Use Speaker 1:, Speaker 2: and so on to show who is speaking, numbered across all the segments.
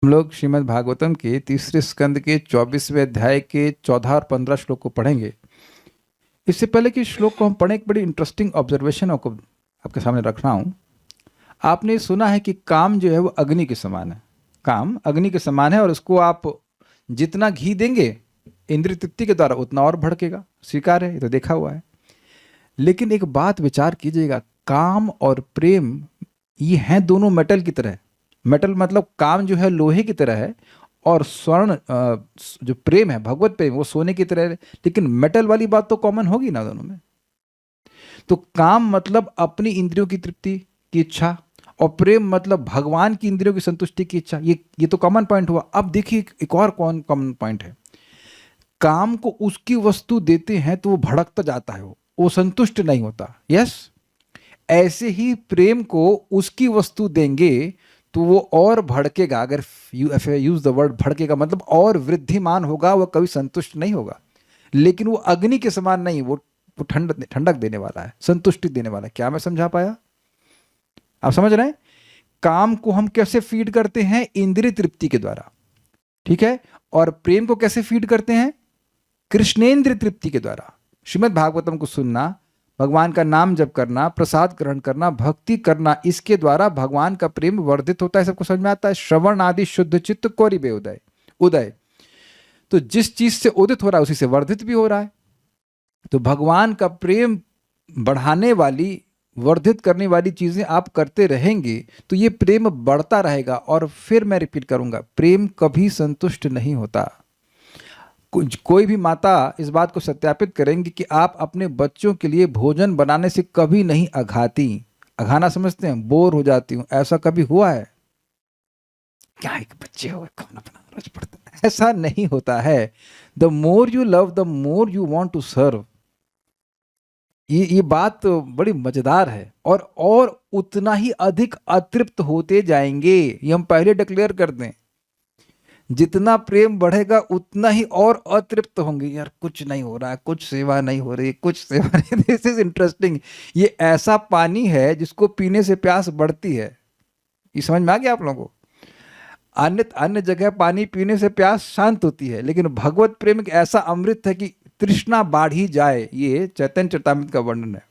Speaker 1: हम लोग श्रीमद् भागवतम के तीसरे स्कंद के 24वें अध्याय के 14 और 15 श्लोक को पढ़ेंगे। इससे पहले कि श्लोक को हम पढ़ें, एक बड़ी इंटरेस्टिंग ऑब्जर्वेशन आपको आपके सामने रख रहा हूँ। आपने सुना है कि काम जो है वो अग्नि के समान है। काम अग्नि के समान है और उसको आप जितना घी देंगे इंद्रिय तृप्ति के द्वारा उतना और भड़केगा। स्वीकार है, ये तो देखा हुआ है। लेकिन एक बात विचार कीजिएगा, काम और प्रेम ये हैं दोनों मेटल की तरह। मेटल मतलब काम जो है लोहे की तरह है और स्वर्ण जो प्रेम है, भगवत प्रेम, वो सोने की तरह है। लेकिन मेटल वाली बात तो कॉमन होगी ना दोनों में। तो काम मतलब अपनी इंद्रियों की तृप्ति की इच्छा और प्रेम मतलब भगवान की इंद्रियों की संतुष्टि की इच्छा। ये तो कॉमन पॉइंट हुआ। अब देखिए एक और कॉमन पॉइंट है। काम को उसकी वस्तु देते हैं तो वो भड़कता जाता है, वो संतुष्ट नहीं होता। यस, ऐसे ही प्रेम को उसकी वस्तु देंगे तो वो और भड़केगा। अगर यूज द वर्ड भड़केगा मतलब और वृद्धिमान होगा, वो कभी संतुष्ट नहीं होगा। लेकिन वो अग्नि के समान नहीं, वो ठंडक देने वाला है, संतुष्टि देने वाला है। क्या मैं समझा पाया? आप समझ रहे हैं? काम को हम कैसे फीड करते हैं? इंद्रिय तृप्ति के द्वारा, ठीक है। और प्रेम को कैसे फीड करते हैं? कृष्णेंद्र तृप्ति के द्वारा। श्रीमद् भागवतम को सुनना, भगवान का नाम जप करना, प्रसाद ग्रहण करना, भक्ति करना, इसके द्वारा भगवान का प्रेम वर्धित होता है। सबको समझ में आता है? श्रवण आदि शुद्ध चित्त कौरिबे उदय। उदय तो जिस चीज से उदित हो रहा है उसी से वर्धित भी हो रहा है। तो भगवान का प्रेम बढ़ाने वाली, वर्धित करने वाली चीजें आप करते रहेंगे तो ये प्रेम बढ़ता रहेगा। और फिर मैं रिपीट करूंगा, प्रेम कभी संतुष्ट नहीं होता। कोई भी माता इस बात को सत्यापित करेंगी कि आप अपने बच्चों के लिए भोजन बनाने से कभी नहीं अघाती। अघाना समझते हैं? बोर हो जाती हूं। ऐसा कभी हुआ है क्या? एक बच्चे हो, खाना बनाना रोज पड़ता है, ऐसा नहीं होता है। The more you love the more you want to serve. ये बात तो बड़ी मजेदार है। और उतना ही अधिक अतृप्त होते जाएंगे। ये हम पहले डिक्लेयर कर दें। जितना प्रेम बढ़ेगा उतना ही और अतृप्त होंगे। यार कुछ नहीं हो रहा है, कुछ सेवा नहीं हो रही, कुछ सेवा नहीं। This is interesting. ये ऐसा पानी है जिसको पीने से प्यास बढ़ती है। ये समझ में आ गया आप लोगों को? अन्य अन्य जगह पानी पीने से प्यास शांत होती है, लेकिन भगवत प्रेम एक ऐसा अमृत है कि तृष्णा बढ़ ही जाए। ये चैतन्य चरितामृत का वर्णन है।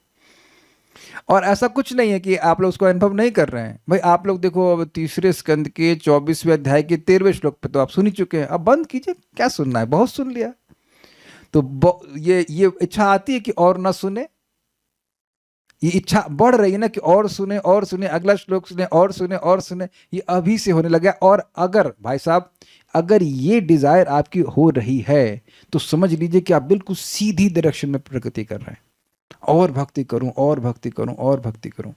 Speaker 1: और ऐसा कुछ नहीं है कि आप लोग उसको अनुभव नहीं कर रहे हैं। भाई आप लोग देखो, अब तीसरे स्कंद के 24वें अध्याय के 13वें श्लोक पे तो आप सुन ही चुके हैं। अब बंद कीजिए, क्या सुनना है, बहुत सुन लिया। तो ये इच्छा आती है कि और ना सुने। ये इच्छा बढ़ रही है ना कि और सुने और सुने, अगला श्लोक सुने और सुने और सुने। ये अभी से होने लगा। और अगर भाई साहब, अगर ये डिजायर आपकी हो रही है तो समझ लीजिए कि आप बिल्कुल सीधी डायरेक्शन में प्रगति कर रहे हैं। और भक्ति करूं, और भक्ति करूं, और भक्ति करूं।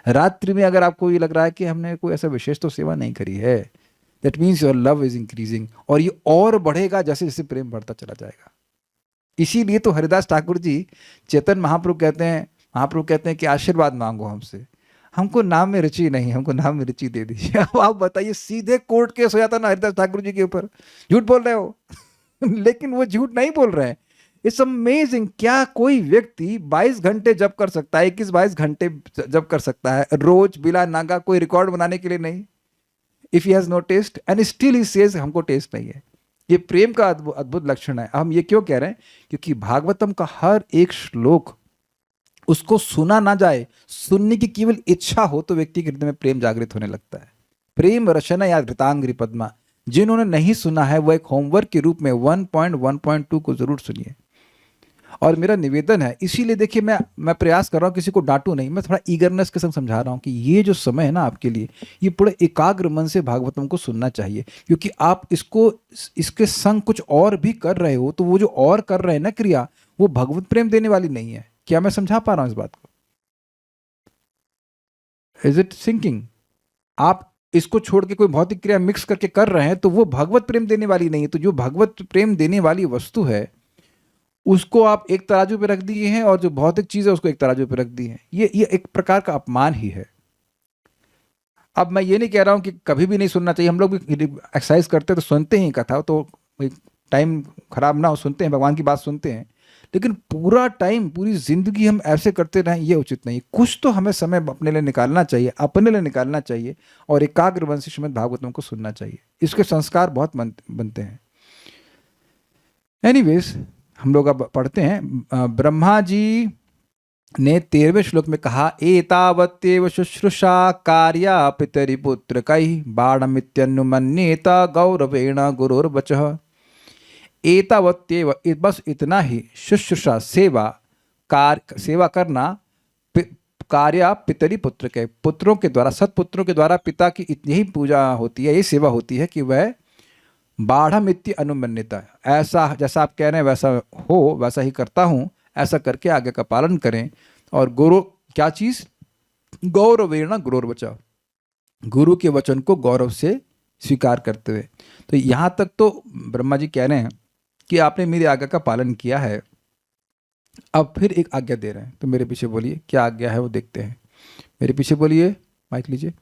Speaker 1: रात्रि में अगर आपको ये लग रहा है कि हमने कोई ऐसा विशेष तो सेवा नहीं करी है, that means your love is increasing. और ये और बढ़ेगा जैसे जैसे प्रेम बढ़ता चला जाएगा। इसीलिए तो हरिदास ठाकुर जी, चेतन महाप्रभु कहते हैं कि आशीर्वाद मांगो हमसे, हमको नाम में रुचि नहीं, हमको नाम में रुचि दे दीजिए। अब आप बताइए, सीधे कोर्ट केस हो जाता ना हरिदास ठाकुर जी के ऊपर। झूठ बोल रहे हो। लेकिन वो झूठ नहीं बोल रहे हैं। It's amazing. क्या कोई व्यक्ति 22 घंटे जब कर सकता है, 21-22 घंटे जब कर सकता है रोज बिना नागा, कोई रिकॉर्ड बनाने के लिए नहीं? If he has no test and still he says हमको टेस्ट नहीं है। ये प्रेम का अद्भुत लक्षण है। हम ये क्यों कह रहे हैं? क्योंकि भागवतम का हर एक श्लोक उसको सुना ना जाए, सुनने की केवल इच्छा हो तो व्यक्ति के हृदय में प्रेम जागृत होने लगता है। प्रेम रचना या घृतांग्रि पद्मा, जिन्होंने नहीं सुना है वो एक होमवर्क के रूप में 1.1.2 को जरूर सुनिए। और मेरा निवेदन है, इसीलिए देखिए मैं प्रयास कर रहा हूँ, किसी को डांटू नहीं, मैं थोड़ा ईगरनेस के संग समझा रहा हूँ कि ये जो समय है ना आपके लिए, ये पूरे एकाग्र मन से भागवतम को सुनना चाहिए। क्योंकि आप इसके संग कुछ और भी कर रहे हो तो वो जो और कर रहे हैं ना क्रिया, वो भगवत प्रेम देने वाली नहीं है। क्या मैं समझा पा रहा हूं इस बात को? Is it sinking? आप इसको छोड़ के कोई भौतिक क्रिया मिक्स करके कर रहे हैं तो वो भगवत प्रेम देने वाली नहीं है। तो जो भगवत प्रेम देने वाली वस्तु है उसको आप एक तराजू पे रख दिए हैं, और जो भौतिक चीज है उसको एक तराजू पे रख दी है। ये एक प्रकार का अपमान ही है। अब मैं ये नहीं कह रहा हूं कि कभी भी नहीं सुनना चाहिए। हम लोग भी एक्सरसाइज करते तो सुनते हैं कथा, तो टाइम खराब ना हो, सुनते हैं, भगवान की बात सुनते हैं। लेकिन पूरा टाइम, पूरी जिंदगी हम ऐसे करते रहें, ये उचित नहीं। कुछ तो हमें समय अपने लिए निकालना चाहिए, अपने लिए निकालना चाहिए, और एकाग्र मन से श्रीमद् भागवतम को सुनना चाहिए। इसके संस्कार बहुत बनते हैं। एनीवेज, हम लोग अब पढ़ते हैं। ब्रह्मा जी ने 13वें श्लोक में कहा, एतावत्येव शुश्रूषा कार्या पितरिपुत्रकैः बाणमित्यनुमन्येत गौरवेण गुरुर्वचः। एतावत्येव, बस इतना ही, शुश्रूषा सेवा, सेवा करना, कार्य पितरी पुत्र के, पुत्रों के द्वारा, सत्पुत्रों के द्वारा पिता की इतनी ही पूजा होती है, ये सेवा होती है कि वह बाढ़मित्य अनुमन्यता, ऐसा जैसा आप कह रहे हैं वैसा हो, वैसा ही करता हूँ, ऐसा करके आगे का पालन करें। और गुरु, क्या चीज? गौरवेण गुरुर्वचा, गुरु के वचन को गौरव से स्वीकार करते हुए। तो यहाँ तक तो ब्रह्मा जी कह रहे हैं कि आपने मेरी आज्ञा का पालन किया है, अब फिर एक आज्ञा दे रहे हैं। तो मेरे पीछे बोलिए क्या आज्ञा है, वो देखते हैं। मेरे पीछे बोलिए, माइक लीजिए।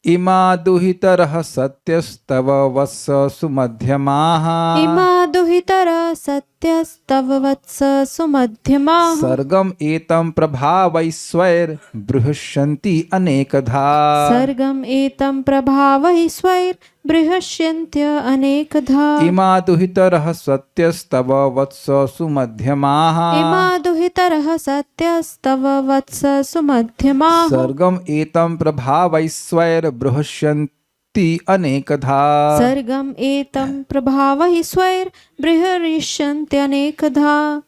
Speaker 1: इमा दुहितरः सत्यस्तव वत्स सुमध्यमाः,
Speaker 2: इमा दुहितरः सत्यस्तव वत्स सुमध्यमाः,
Speaker 1: सर्गम एतं प्रभावैश्वर्यबृहस्यन्ति अनेकधा,
Speaker 2: सर्गम एतं प्रभावैश्वर्यबृहस्यन्ति अनेकधा।
Speaker 1: इमा दुहितरः सत्यस्तव वत्स सुमध्यमाः,
Speaker 2: इमा दुहितरः सत्यस्तव वत्स सुमध्यमाः,
Speaker 1: सर्गम एतं प्रभावैश्वर्यबृहस्यन्ति अनेकधा,
Speaker 2: सर्गम एतं प्रभावैश्वर्यबृहस्यन्त्यनेकधा।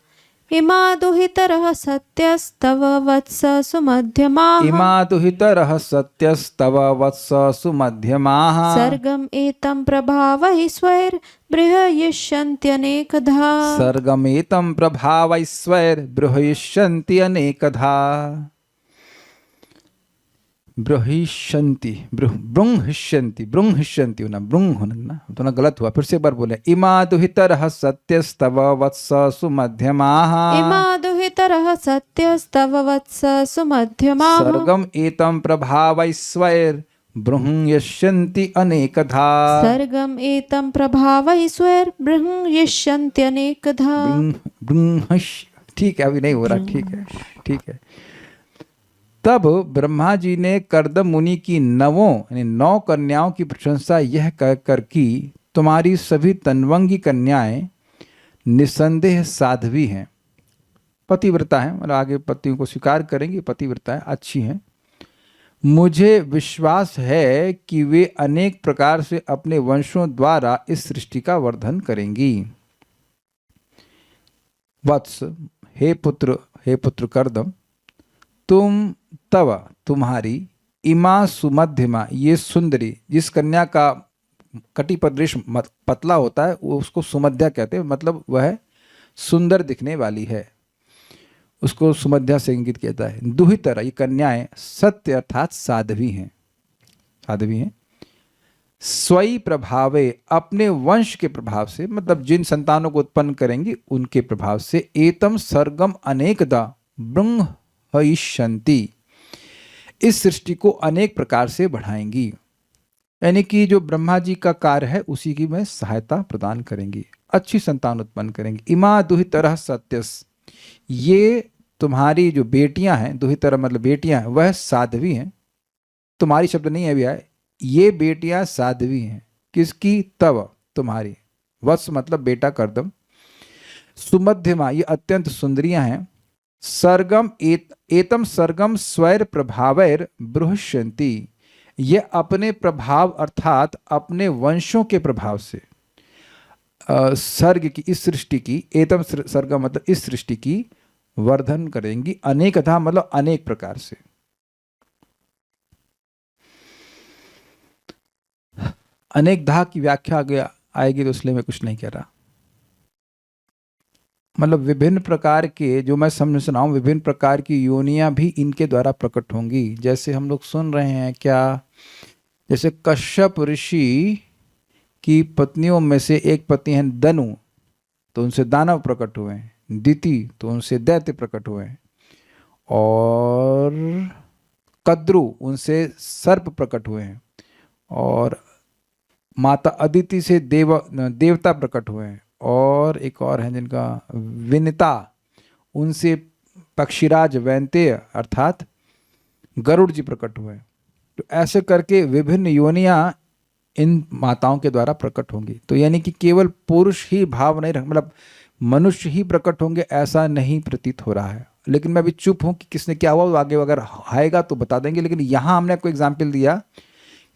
Speaker 2: इमा दुहितरः सत्यस्तव वत्स सुमध्यमाः,
Speaker 1: इमा दुहितरः सत्यस्तव वत्स सुमध्यमाः,
Speaker 2: सर्गम एतं प्रभावैश्वर्यबृहस्यन्त्यनेकधा,
Speaker 1: सर्गमेतं प्रभावैश्वर्यबृहस्यन्ति अनेकधा। बृहस्यन्ति, बृंहिष्यन्ति, बृंहिष्यन्ति होना, बृंह होना ना, तो ना गलत हुआ, फिर से एक बार बोले। इमा दुहितरः सत्यस्तव वत्स सुमध्यमाः,
Speaker 2: इमा दुहितरः सत्यस्तव वत्स सुमध्यमाः,
Speaker 1: सर्गम एतं प्रभावैश्वर्यबृहस्यन्ति अनेकधा,
Speaker 2: सर्गम एतं प्रभावैश्वर्यबृहस्यन्त्यनेकधा।
Speaker 1: ठीक है, अभी नहीं हो रहा, ठीक है, ठीक है। तब ब्रह्मा जी ने कर्दम मुनि की 9 कन्याओं की प्रशंसा यह कहकर की, तुम्हारी सभी तन्वंगी कन्याएं निसंदेह साध्वी हैं, पतिव्रता हैं, मतलब आगे पतियों को स्वीकार करेंगी, पतिव्रता हैं, अच्छी हैं। मुझे विश्वास है कि वे अनेक प्रकार से अपने वंशों द्वारा इस सृष्टि का वर्धन करेंगी। वत्स, हे पुत्र कर्दम, तुम्हारी, इमा सुमध्यमा, ये सुंदरी, जिस कन्या का कटिपद्रेश पतला होता है उसको सुमध्या कहते हैं, मतलब वह सुंदर दिखने वाली है, उसको सुमध्या से इंगित कहता है। दुहितर, ये कन्याएं सत्य अर्थात साध्वी हैं, साध्वी हैं। स्वयं प्रभावे, अपने वंश के प्रभाव से, मतलब जिन संतानों को उत्पन्न करेंगी उनके प्रभाव से। एतम सर्गम अनेकदा बृंहिष्यन्ति, इस सृष्टि को अनेक प्रकार से बढ़ाएंगी, यानी कि जो ब्रह्मा जी का कार्य है उसी की मैं सहायता प्रदान करेंगी, अच्छी संतान उत्पन्न करेंगी। इमा दुहितरः सत्यस, ये तुम्हारी जो बेटियां हैं, दुहितर मतलब बेटियां हैं, वह साध्वी हैं। तुम्हारी शब्द नहीं है अभी आए, ये बेटियां साध्वी हैं। किसकी? तव, तुम्हारी। वत्स मतलब बेटा कर्दम। सुमध्यमा, ये अत्यंत सुंदरियां हैं। सर्गम एतम सर्गम स्वैर प्रभावैर बृहस्यन्ति, ये अपने प्रभाव अर्थात अपने वंशों के प्रभाव से सर्ग की, इस सृष्टि की, एतम सर्गम मतलब इस सृष्टि की वर्धन करेंगी, अनेकथा मतलब अनेक प्रकार से। अनेकधा की व्याख्या आगे आएगी तो इसलिए मैं कुछ नहीं कह रहा। मतलब विभिन्न प्रकार के, जो मैं समझ सुना हूं, विभिन्न प्रकार की योनियां भी इनके द्वारा प्रकट होंगी। जैसे हम लोग सुन रहे हैं क्या, जैसे कश्यप ऋषि की पत्नियों में से एक पत्नी है दनु, तो उनसे दानव प्रकट हुए हैं। दिति, तो उनसे दैत्य प्रकट हुए हैं। और कद्रु, उनसे सर्प प्रकट हुए हैं। और माता अदिति से देवता प्रकट हुए हैं। और एक और है जिनका विनिता, उनसे पक्षीराज वैंतेय अर्थात गरुड़ जी प्रकट हुए। तो ऐसे करके विभिन्न योनियां इन माताओं के द्वारा प्रकट होंगी। तो यानी कि केवल पुरुष ही भाव नहीं रख, मतलब मनुष्य ही प्रकट होंगे ऐसा नहीं प्रतीत हो रहा है। लेकिन मैं अभी चुप हूं कि किसने क्या हुआ, आगे अगर आएगा तो बता देंगे। लेकिन यहाँ हमने आपको एग्जाम्पल दिया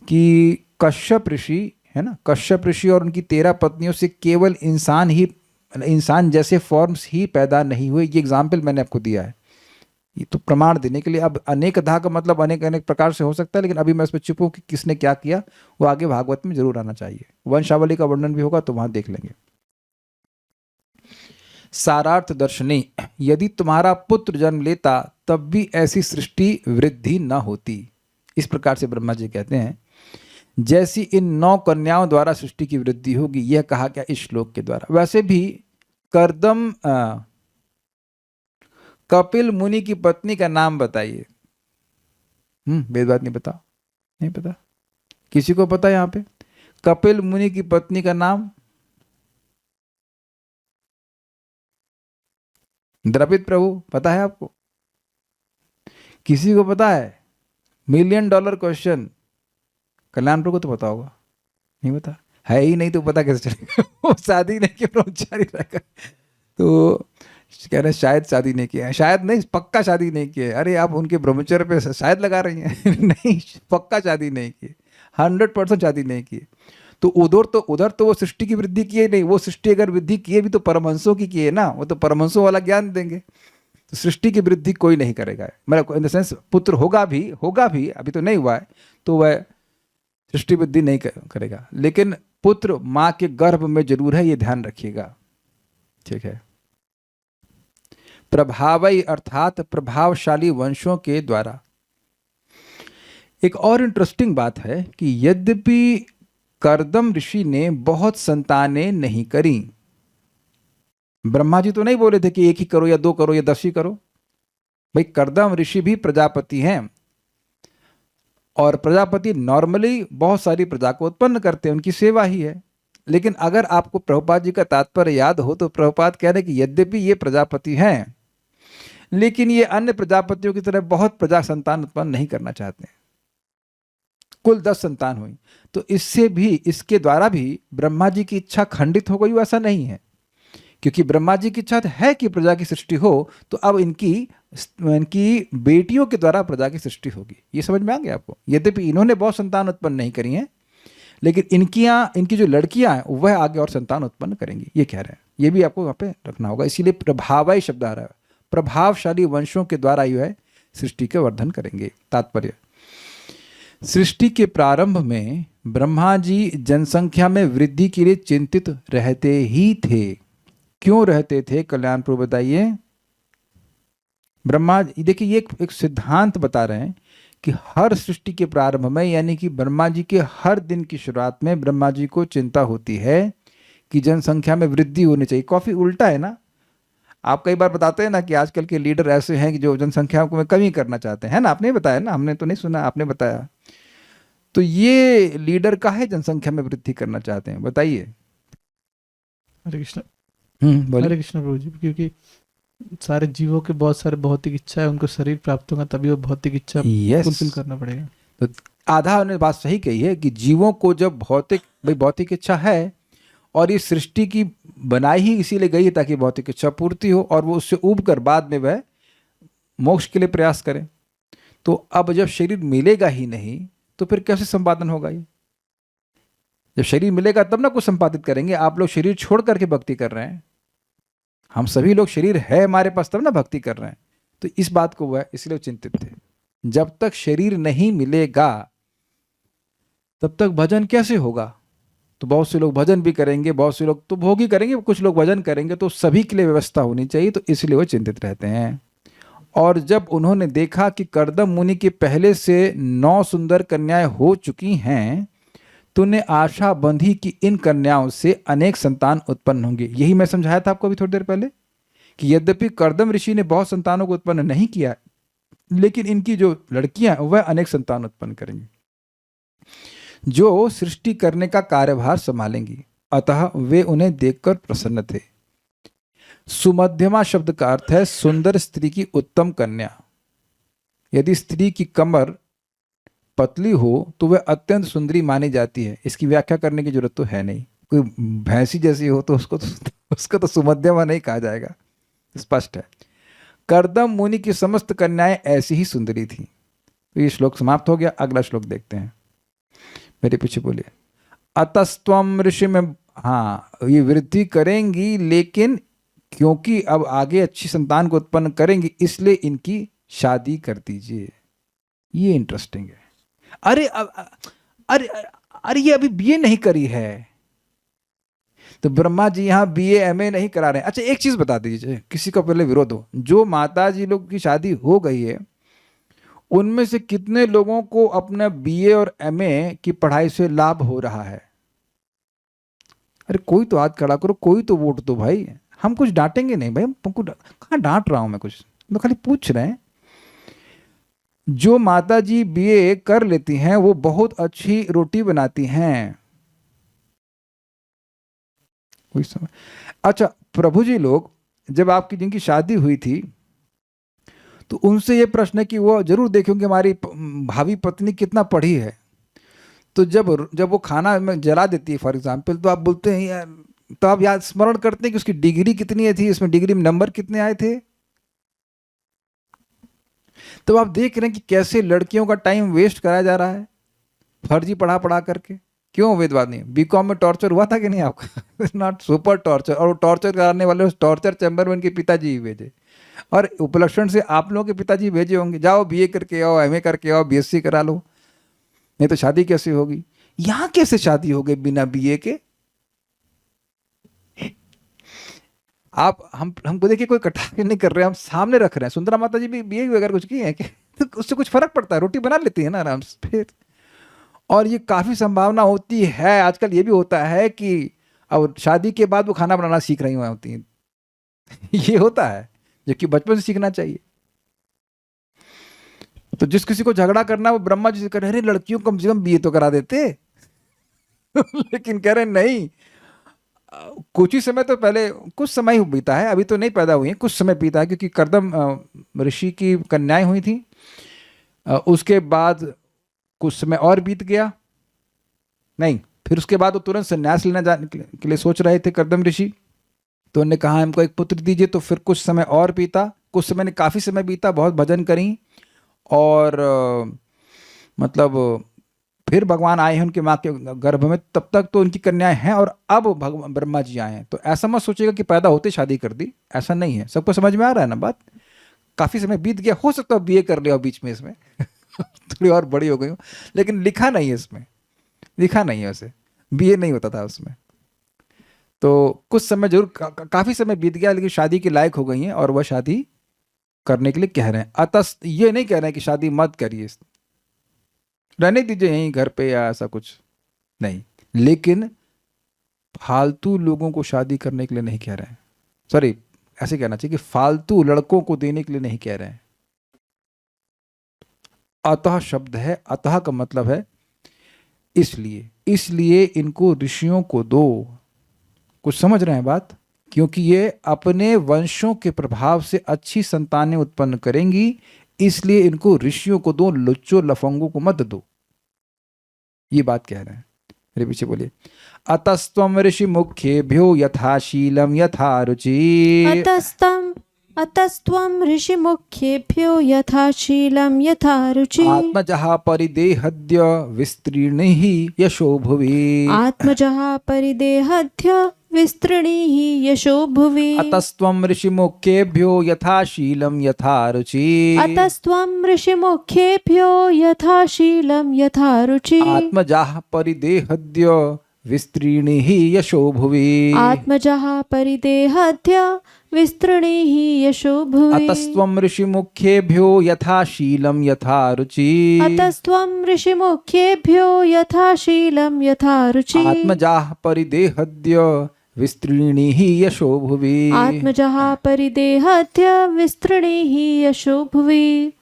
Speaker 1: कि कश्यप ऋषि है ना, कश्यप ऋषि और उनकी 13 पत्नियों से केवल इंसान जैसे फॉर्म्स ही पैदा नहीं हुए। ये एग्जाम्पल मैंने आपको दिया है, ये तो प्रमाण देने के लिए। अब अनेकधा का मतलब अनेक अनेक प्रकार से हो सकता है, लेकिन अभी मैं इस पर चुप हूं कि किसने क्या किया, वो आगे भागवत में जरूर आना चाहिए। वंशावली का वर्णन भी होगा तो वहां देख लेंगे। सारार्थ दर्शनी, यदि तुम्हारा पुत्र जन्म लेता तब भी ऐसी सृष्टि वृद्धि न होती। इस प्रकार से ब्रह्मा जी कहते हैं जैसी इन 9 कन्याओं द्वारा सृष्टि की वृद्धि होगी, यह कहा गया इस श्लोक के द्वारा। वैसे भी कर्दम कपिल मुनि की पत्नी का नाम बताइए। वेद बात नहीं पता, नहीं पता किसी को पता यहां पे कपिल मुनि की पत्नी का नाम? द्रविड प्रभु पता है आपको? किसी को पता है? $1,000,000 क्वेश्चन। कल्याण प्रभु को तो पता होगा, नहीं पता है ही नहीं तो पता कैसे चलेगा? वो शादी नहीं की ब्रह्मचारी रहेगा। तो कह रहे शायद शादी नहीं किया है, शायद नहीं पक्का शादी नहीं किया है। अरे आप उनके ब्रह्मचर्य पे शायद लगा रही हैं। नहीं, पक्का शादी नहीं की, 100% शादी नहीं की। तो उधर तो वो सृष्टि की वृद्धि किए नहीं। वो सृष्टि अगर वृद्धि किए भी तो परमहंसों की किए ना, वो तो परमहंसों वाला ज्ञान देंगे। तो सृष्टि की वृद्धि कोई नहीं करेगा, मतलब इन द सेंस पुत्र होगा भी अभी तो नहीं हुआ है, तो वह सृष्टि वृद्धि नहीं करेगा। लेकिन पुत्र मां के गर्भ में जरूर है, ये ध्यान रखिएगा, ठीक है। प्रभावई अर्थात प्रभावशाली वंशों के द्वारा। एक और इंटरेस्टिंग बात है कि यद्यपि कर्दम ऋषि ने बहुत संतानें नहीं करी, ब्रह्मा जी तो नहीं बोले थे कि 1 ही करो या 2 करो या 10 ही करो। भाई कर्दम ऋषि भी प्रजापति हैं, और प्रजापति नॉर्मली बहुत सारी प्रजा को उत्पन्न करते हैं, उनकी सेवा ही है। लेकिन अगर आपको प्रभुपाद जी का तात्पर्य याद हो तो प्रभुपाद कह रहे हैं कि यद्यपि ये प्रजापति हैं, लेकिन ये अन्य प्रजापतियों की तरह बहुत प्रजा संतान उत्पन्न नहीं करना चाहते। कुल 10 संतान हुई, तो इसके द्वारा भी ब्रह्मा जी की इच्छा खंडित हो गई, वैसा नहीं है। क्योंकि ब्रह्मा जी की इच्छा है कि प्रजा की सृष्टि हो, तो अब इनकी बेटियों के द्वारा प्रजा की सृष्टि होगी। ये समझ में आ गया आपको? यद्यपि इन्होंने बहुत संतान उत्पन्न नहीं करी हैं, लेकिन इनकी जो लड़कियां हैं वह आगे और संतान उत्पन्न करेंगी, ये कह रहे हैं। ये भी आपको वहां पे रखना होगा, इसीलिए प्रभावई शब्द आ रहा है। प्रभावशाली वंशों के द्वारा जो है सृष्टि के वर्धन करेंगे। तात्पर्य, सृष्टि के प्रारंभ में ब्रह्मा जी जनसंख्या में वृद्धि के लिए चिंतित रहते ही थे। क्यों रहते थे? कल्याण प्रभु बताइए। ब्रह्मा जी, देखिए ये एक सिद्धांत बता रहे हैं कि हर सृष्टि के प्रारंभ में, यानी कि ब्रह्मा जी के हर दिन की शुरुआत में ब्रह्मा जी को चिंता होती है कि जनसंख्या में वृद्धि होनी चाहिए। काफी उल्टा है ना? आप कई बार बताते हैं ना कि आजकल के लीडर ऐसे हैं कि जो जनसंख्या को में कमी करना चाहते हैं ना। आपने बताया ना, हमने तो नहीं सुना, आपने बताया। तो ये लीडर का है जनसंख्या में वृद्धि करना चाहते हैं, बताइए।
Speaker 3: हरे कृष्ण।
Speaker 1: बोलिए।
Speaker 3: हरे कृष्ण प्रभु जी। क्योंकि सारे जीवों के बहुत सारे भौतिक इच्छा है, उनको शरीर प्राप्त होगा तभी वो भौतिक इच्छा फुलफिल करना पड़ेगा।
Speaker 1: तो आधा उन्होंने बात सही कही है कि जीवों को जब भौतिक इच्छा है, और ये सृष्टि की बनाई ही इसीलिए गई है ताकि भौतिक इच्छा पूर्ति हो, और वो उससे उब कर बाद में वह मोक्ष के लिए प्रयास करें। तो अब जब शरीर मिलेगा ही नहीं तो फिर कैसे संपादन होगा? ये जब शरीर मिलेगा तब ना कुछ संपादित करेंगे। आप लोग शरीर छोड़ करके भक्ति कर रहे हैं, हम सभी लोग शरीर है हमारे पास तब ना भक्ति कर रहे हैं। तो इस बात को वह इसलिए चिंतित थे। जब तक शरीर नहीं मिलेगा तब तक भजन कैसे होगा? तो बहुत से लोग भजन भी करेंगे, बहुत से लोग तो भोग ही करेंगे, कुछ लोग भजन करेंगे। तो सभी के लिए व्यवस्था होनी चाहिए, तो इसलिए वो चिंतित रहते हैं। और जब उन्होंने देखा कि कर्दम मुनि के पहले से 9 सुंदर कन्याएं हो चुकी हैं, तो उन्हें आशा बंधी कि इन कन्याओं से अनेक संतान उत्पन्न होंगे। यही मैं समझाया था आपको अभी थोड़ी देर पहले कि यद्यपि कर्दम ऋषि ने बहुत संतानों को उत्पन्न नहीं किया, लेकिन इनकी जो लड़कियां वह अनेक संतान उत्पन्न करेंगी, जो सृष्टि करने का कार्यभार संभालेंगी। अतः वे उन्हें देखकर प्रसन्न थे। सुमध्यमा शब्द का अर्थ है सुंदर स्त्री की उत्तम कन्या। यदि स्त्री की कमर पतली हो तो वह अत्यंत सुंदरी मानी जाती है। इसकी व्याख्या करने की जरूरत तो है नहीं। कोई भैंसी जैसी हो तो उसको तो सुमध्यमा नहीं कहा जाएगा, स्पष्ट है। कर्दम मुनि की समस्त कन्याएं ऐसी ही सुंदरी थी। तो ये श्लोक समाप्त हो गया। अगला श्लोक देखते हैं, मेरे पीछे बोलिए। अतस्त्वम ऋषि में, हाँ ये वृद्धि करेंगी, लेकिन क्योंकि अब आगे अच्छी संतान को उत्पन्न करेंगी इसलिए इनकी शादी कर दीजिए। ये इंटरेस्टिंग है। अरे अरे अरे ये अभी बीए नहीं करी है, तो ब्रह्मा जी यहाँ बीए एमए नहीं करा रहे हैं। अच्छा एक चीज बता दीजिए, किसी का पहले विरोध हो, जो माता जी लोग की शादी हो गई है उनमें से कितने लोगों को अपना बीए और एमए की पढ़ाई से लाभ हो रहा है? अरे कोई तो हाथ खड़ा करो, कोई तो वोट दो भाई। हम कुछ डांटेंगे नहीं भाई, हमको कहाँ डांट रहा हूं मैं, कुछ मैं खाली पूछ रहे हैं। जो माता जी बीए कर लेती हैं वो बहुत अच्छी रोटी बनाती हैं। कोई समझ? अच्छा प्रभु जी लोग जब आपकी जिनकी शादी हुई थी तो उनसे ये प्रश्न है कि वो जरूर देखेंगे हमारी भावी पत्नी कितना पढ़ी है। तो जब वो खाना में जला देती है फॉर एग्जाम्पल, तो आप बोलते हैं यार, तो आप याद स्मरण करते हैं कि उसकी डिग्री कितनी थी, इसमें डिग्री में नंबर कितने आए थे। तो आप देख रहे हैं कि कैसे लड़कियों का टाइम वेस्ट कराया जा रहा है फर्जी पढ़ा पढ़ा करके। क्यों वेदवाद नहीं? बीकॉम में टॉर्चर हुआ था कि नहीं आपका? Not super torture. और टॉर्चर कराने वाले उस टॉर्चर चैम्बर में उनके पिताजी ही भेजे, और उपलक्षण से आप लोगों के पिताजी भेजे होंगे, जाओ बीए करके आओ, एमए करके आओ, बीएससी करा लो, नहीं तो शादी कैसे होगी। यहां कैसे शादी हो गई बिना बीए के? आप हमको देखिए, कोई कटाक्ष नहीं कर रहे, हम सामने रख रहे हैं। सुंदरा माता जी भी बीए वगैरह कुछ किए हैं कि तो उससे कुछ फर्क पड़ता है? रोटी बना लेती है ना आराम से फिर। और ये काफी संभावना होती है, आजकल ये भी होता है कि अब शादी के बाद वो खाना बनाना सीख रही होती हैं। ये होता है जो कि बचपन से सीखना चाहिए। तो जिस किसी को झगड़ा करना वो ब्रह्मा जी से कह रहे, अरे लड़कियों को कम से कम बीए तो करा देते। लेकिन कह रहे नहीं, कुछ ही समय तो पहले, कुछ समय ही बीता है, अभी तो नहीं पैदा हुई है, कुछ समय बीता है, क्योंकि कर्दम ऋषि की कन्याएं हुई थी। उसके बाद कुछ समय और बीत गया, नहीं फिर उसके बाद वो तुरंत संन्यास लेना जाने के लिए सोच रहे थे कर्दम ऋषि। तो उन्होंने कहा हमको एक पुत्र दीजिए। तो फिर कुछ समय और बीता, कुछ समय ने काफ़ी समय बीता, बहुत भजन करी, और मतलब फिर भगवान आए हैं उनके माँ के गर्भ में। तब तक तो उनकी कन्याएं हैं, और अब भगवान ब्रह्मा जी आए हैं। तो ऐसा मत सोचिएगा कि पैदा होते शादी कर दी, ऐसा नहीं है। सबको समझ में आ रहा है ना बात? काफ़ी समय बीत गया, हो सकता है बीए कर लिया बीच में, इसमें थोड़ी और बड़ी हो गई हो, लेकिन लिखा नहीं है इसमें, लिखा नहीं है वैसे, बीए नहीं होता था उसमें। तो कुछ समय जरूर काफ़ी समय बीत गया, लेकिन शादी के लायक हो गई हैं और वह शादी करने के लिए कह रहे हैं। अतः ये नहीं कह रहे हैं कि शादी मत करिए, रहने दीजिए यहीं घर पे या ऐसा कुछ नहीं, लेकिन फालतू लोगों को शादी करने के लिए नहीं कह रहे हैं। सॉरी, ऐसे कहना चाहिए कि फालतू लड़कों को देने के लिए नहीं कह रहे हैं। अतः शब्द है, अतः का मतलब है इसलिए इनको ऋषियों को दो। कुछ समझ रहे हैं बात? क्योंकि ये अपने वंशों के प्रभाव से अच्छी संतानें उत्पन्न करेंगी, इसलिए इनको ऋषियों को दो, लुच्चों लफंगों को मत दो। ये बात कह रहे हैं। मेरे पीछे बोलिए। अतस्त्वम ऋषि मुख्येभ्यो यथा शीलम यथा रुचि।
Speaker 2: अतस्त्वं ऋषिमुख्येभ्यो यथा शीलं यथा रुचि।
Speaker 1: आत्मजः परिदेहद्य विस्तीर्णैः यशो भुवि।
Speaker 2: आत्मजः परिदेहद्य विस्तृणीः यशो भुवि।
Speaker 1: अतस्त्वं ऋषिमुख्येभ्यो यथा शीलं यथा रुचि।
Speaker 2: अतस्त्वं ऋषिमुख्येभ्यो यथा शीलं यथा रुचि।
Speaker 1: आत्मजः परिदेहद्य विस्तीर्णैः यशो भुवि।
Speaker 2: आत्मजः परिदेहद्य विस्तृणीः यशो भुवि।
Speaker 1: अतस्त्वं ऋषिमुख्येभ्यो यथा शीलं यथा रुचि।
Speaker 2: अतस्त्वं ऋषिमुख्येभ्यो यथा शीलं यथा रुचि।
Speaker 1: आत्मजः परिदेहद्य विस्तृणीः यशो भुवि।
Speaker 2: आत्मजः परिदेहद्य विस्तृणीः यशो भुवि।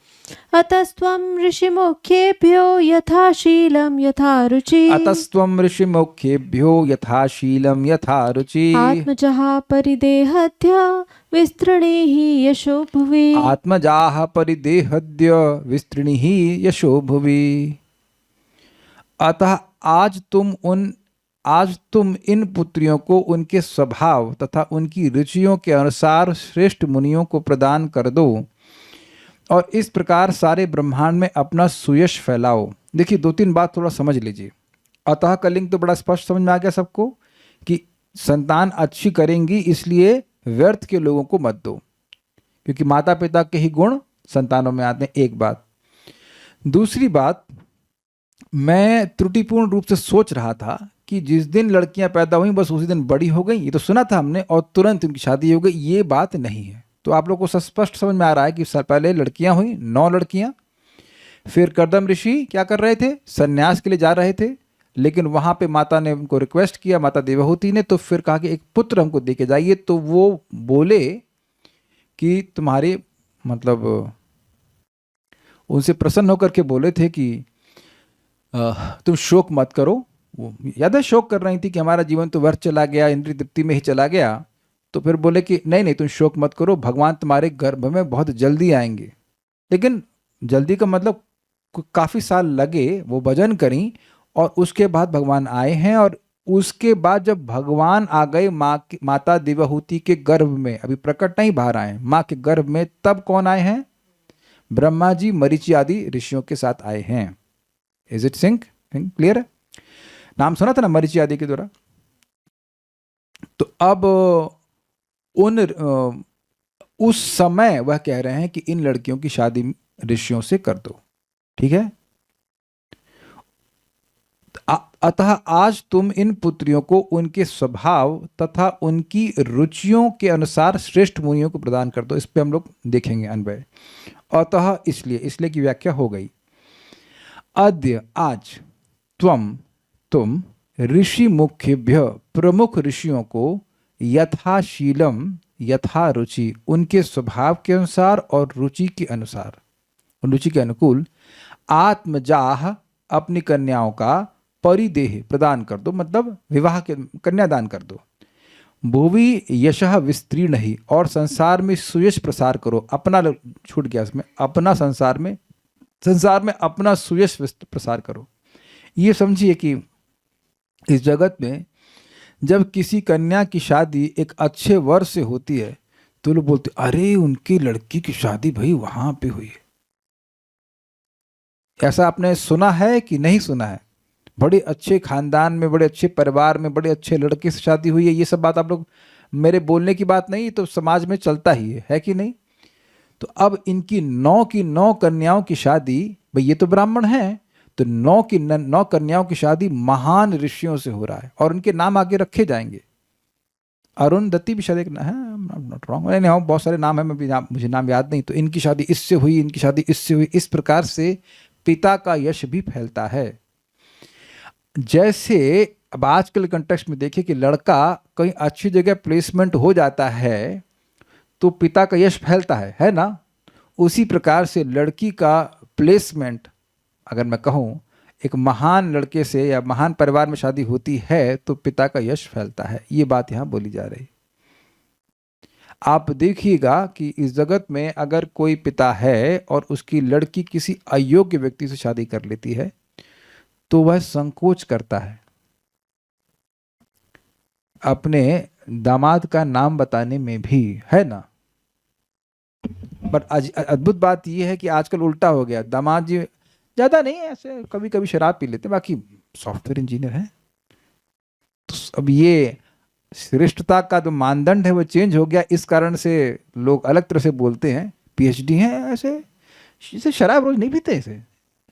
Speaker 2: अतस्त्वं ऋषिमुखेभ्यो यथाशीलं यथा रुचि
Speaker 1: अतस्त्वं ऋषिमुखेभ्यो यथाशीलं यथा रुचि
Speaker 2: आत्मजः परिदेहत्य विस्तृणीहि यशो भुवि
Speaker 1: आत्मजाः परिदेहद्य विस्तृणीः यशो भुवि। अतः आज तुम इन पुत्रियों को उनके स्वभाव तथा उनकी रुचियों के अनुसार श्रेष्ठ मुनियों को प्रदान कर दो और इस प्रकार सारे ब्रह्मांड में अपना सुयश फैलाओ। देखिए, 2-3 बात थोड़ा समझ लीजिए। अतः का लिंग तो बड़ा स्पष्ट समझ में आ गया सबको कि संतान अच्छी करेंगी, इसलिए व्यर्थ के लोगों को मत दो, क्योंकि माता पिता के ही गुण संतानों में आते हैं। एक बात। दूसरी बात, मैं त्रुटिपूर्ण रूप से सोच रहा था कि जिस दिन लड़कियां पैदा हुई बस उसी दिन बड़ी हो गई, ये तो सुना था हमने, और तुरंत उनकी शादी हो गई। ये बात नहीं है। तो आप लोगों को स्पष्ट समझ में आ रहा है कि पहले लड़कियां हुई 9 लड़कियां, फिर कर्दम ऋषि क्या कर रहे थे, संन्यास के लिए जा रहे थे, लेकिन वहां पे माता ने उनको रिक्वेस्ट किया, माता देवहूति ने, तो फिर कहा कि एक पुत्र हमको दे के जाइए। तो वो बोले कि तुम्हारे मतलब उनसे प्रसन्न होकर के बोले थे कि तुम शोक मत करो। वो याद है शोक कर रही थी कि हमारा जीवन तो व्यर्थ चला गया, इंद्रिय तृप्ति में ही चला गया। तो फिर बोले कि नहीं नहीं, तुम शोक मत करो, भगवान तुम्हारे गर्भ में बहुत जल्दी आएंगे। लेकिन जल्दी का मतलब काफ़ी साल लगे, वो भजन करी और उसके बाद भगवान आए हैं। और उसके बाद जब भगवान आ गए माता देवहूति के गर्भ में, अभी प्रकट नहीं बाहर आए, माँ के गर्भ में, तब कौन आए हैं, ब्रह्मा जी मरीचि आदि ऋषियों के साथ आए हैं। इज इट सिंक क्लियर है? नाम सुना था ना मरीचि आदि के द्वारा। तो अब उस समय वह कह रहे हैं कि इन लड़कियों की शादी ऋषियों से कर दो, ठीक है। अतः आज तुम इन पुत्रियों को उनके स्वभाव तथा उनकी रुचियों के अनुसार श्रेष्ठ मुनियों को प्रदान कर दो। इस पे हम लोग देखेंगे अन्वय। अतः इसलिए की व्याख्या हो गई। अद्य आज तुम ऋषि मुख्यभ्य प्रमुख ऋषियों को यथाशीलम यथा रुचि उनके स्वभाव के अनुसार और रुचि के अनुसार, रुचि के अनुकूल, आत्मजाह अपनी कन्याओं का परिदेह प्रदान कर दो, मतलब विवाह के कन्यादान कर दो। भुवि यशः विस्तीर्ण ही, और संसार में सुयश प्रसार करो। अपना छूट गया इसमें, अपना संसार में अपना सुयश प्रसार करो। ये समझिए कि इस जगत में जब किसी कन्या की शादी एक अच्छे वर से होती है तो लोग बोलते अरे उनकी लड़की की शादी भाई वहां पे हुई है। ऐसा आपने सुना है कि नहीं सुना है? बड़े अच्छे खानदान में, बड़े अच्छे परिवार में, बड़े अच्छे लड़के से शादी हुई है। ये सब बात आप लोग, मेरे बोलने की बात नहीं, तो समाज में चलता ही है कि नहीं? तो अब इनकी 9 की 9 कन्याओं की शादी, भाई ये तो ब्राह्मण हैं, तो 9 की 9 कन्याओं की शादी महान ऋषियों से हो रहा है और उनके नाम आगे रखे जाएंगे। अरुंधति भी शायद एक है, नॉट रॉन्ग, नहीं बहुत सारे नाम है, मुझे नाम याद नहीं। तो इनकी शादी इससे हुई, इनकी शादी इससे हुई। इस प्रकार से पिता का यश भी फैलता है। जैसे अब आजकल कंटेक्स्ट में देखिए कि लड़का कहीं अच्छी जगह प्लेसमेंट हो जाता है तो पिता का यश फैलता है ना? उसी प्रकार से लड़की का प्लेसमेंट, अगर मैं कहूँ एक महान लड़के से या महान परिवार में शादी होती है तो पिता का यश फैलता है। ये बात यहाँ बोली जा रही। आप देखिएगा कि इस जगत में अगर कोई पिता है और उसकी लड़की किसी अयोग्य व्यक्ति से शादी कर लेती है तो वह संकोच करता है अपने दामाद का नाम बताने में भी, है ना? पर अद्भुत बात यह है कि आजकल उल्टा हो गया। दामाद जी ज़्यादा नहीं है, ऐसे कभी कभी शराब पी लेते, बाकी सॉफ्टवेयर इंजीनियर है। तो अब ये श्रेष्ठता का जो मानदंड है वो चेंज हो गया। इस कारण से लोग अलग तरह से बोलते हैं, पीएचडी हैं, ऐसे शराब रोज नहीं पीते, ऐसे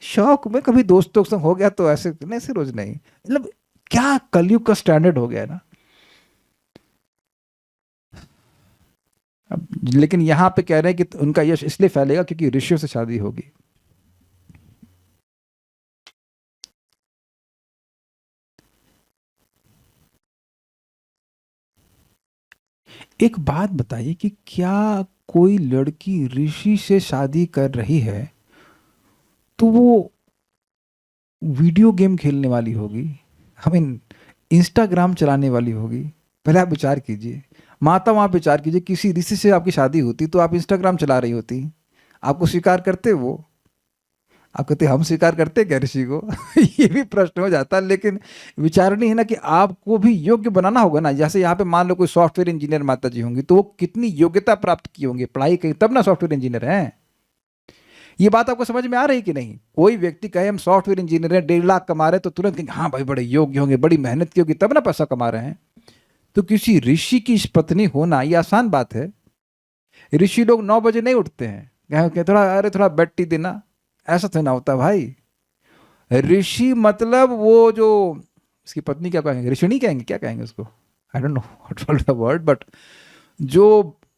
Speaker 1: शौक में कभी दोस्तों के संग हो गया तो ऐसे नहीं, ऐसे रोज नहीं। मतलब क्या कलयुग का स्टैंडर्ड हो गया है ना। अब लेकिन यहाँ पे कह रहे हैं कि उनका यश इसलिए फैलेगा क्योंकि ऋषियों से शादी होगी। एक बात बताइए कि क्या कोई लड़की ऋषि से शादी कर रही है तो वो वीडियो गेम खेलने वाली होगी, इंस्टाग्राम चलाने वाली होगी। पहले आप विचार कीजिए, माता वहाँ विचार कीजिए, किसी ऋषि से आपकी शादी होती तो आप इंस्टाग्राम चला रही होती, आपको स्वीकार करते वो? आप कहते हम स्वीकार करते क्या ऋषि को? ये भी प्रश्न हो जाता है। लेकिन विचारणी है ना कि आपको भी योग्य बनाना होगा ना। जैसे यहाँ पे मान लो कोई सॉफ्टवेयर इंजीनियर माता जी होंगी, तो वो कितनी योग्यता प्राप्त की होंगी, पढ़ाई की, तब ना सॉफ्टवेयर इंजीनियर हैं। ये बात आपको समझ में आ रही कि नहीं? कोई व्यक्ति कहे हम सॉफ्टवेयर इंजीनियर हैं, 1.5 लाख कमा रहे हैं, तो तुरंत कहेंगे हाँ भाई बड़े योग्य होंगे, बड़ी मेहनत की होगी, तब ना पैसा कमा रहे हैं। तो किसी ऋषि की पत्नी होना ये आसान बात है? ऋषि लोग 9 बजे नहीं उठते हैं, थोड़ा बेड टी देना, ऐसा तो ना होता भाई। ऋषि मतलब वो जो इसकी पत्नी, क्या कहेंगे, ऋषिणी कहेंगे, क्या कहेंगे उसको, I don't know what the word, but जो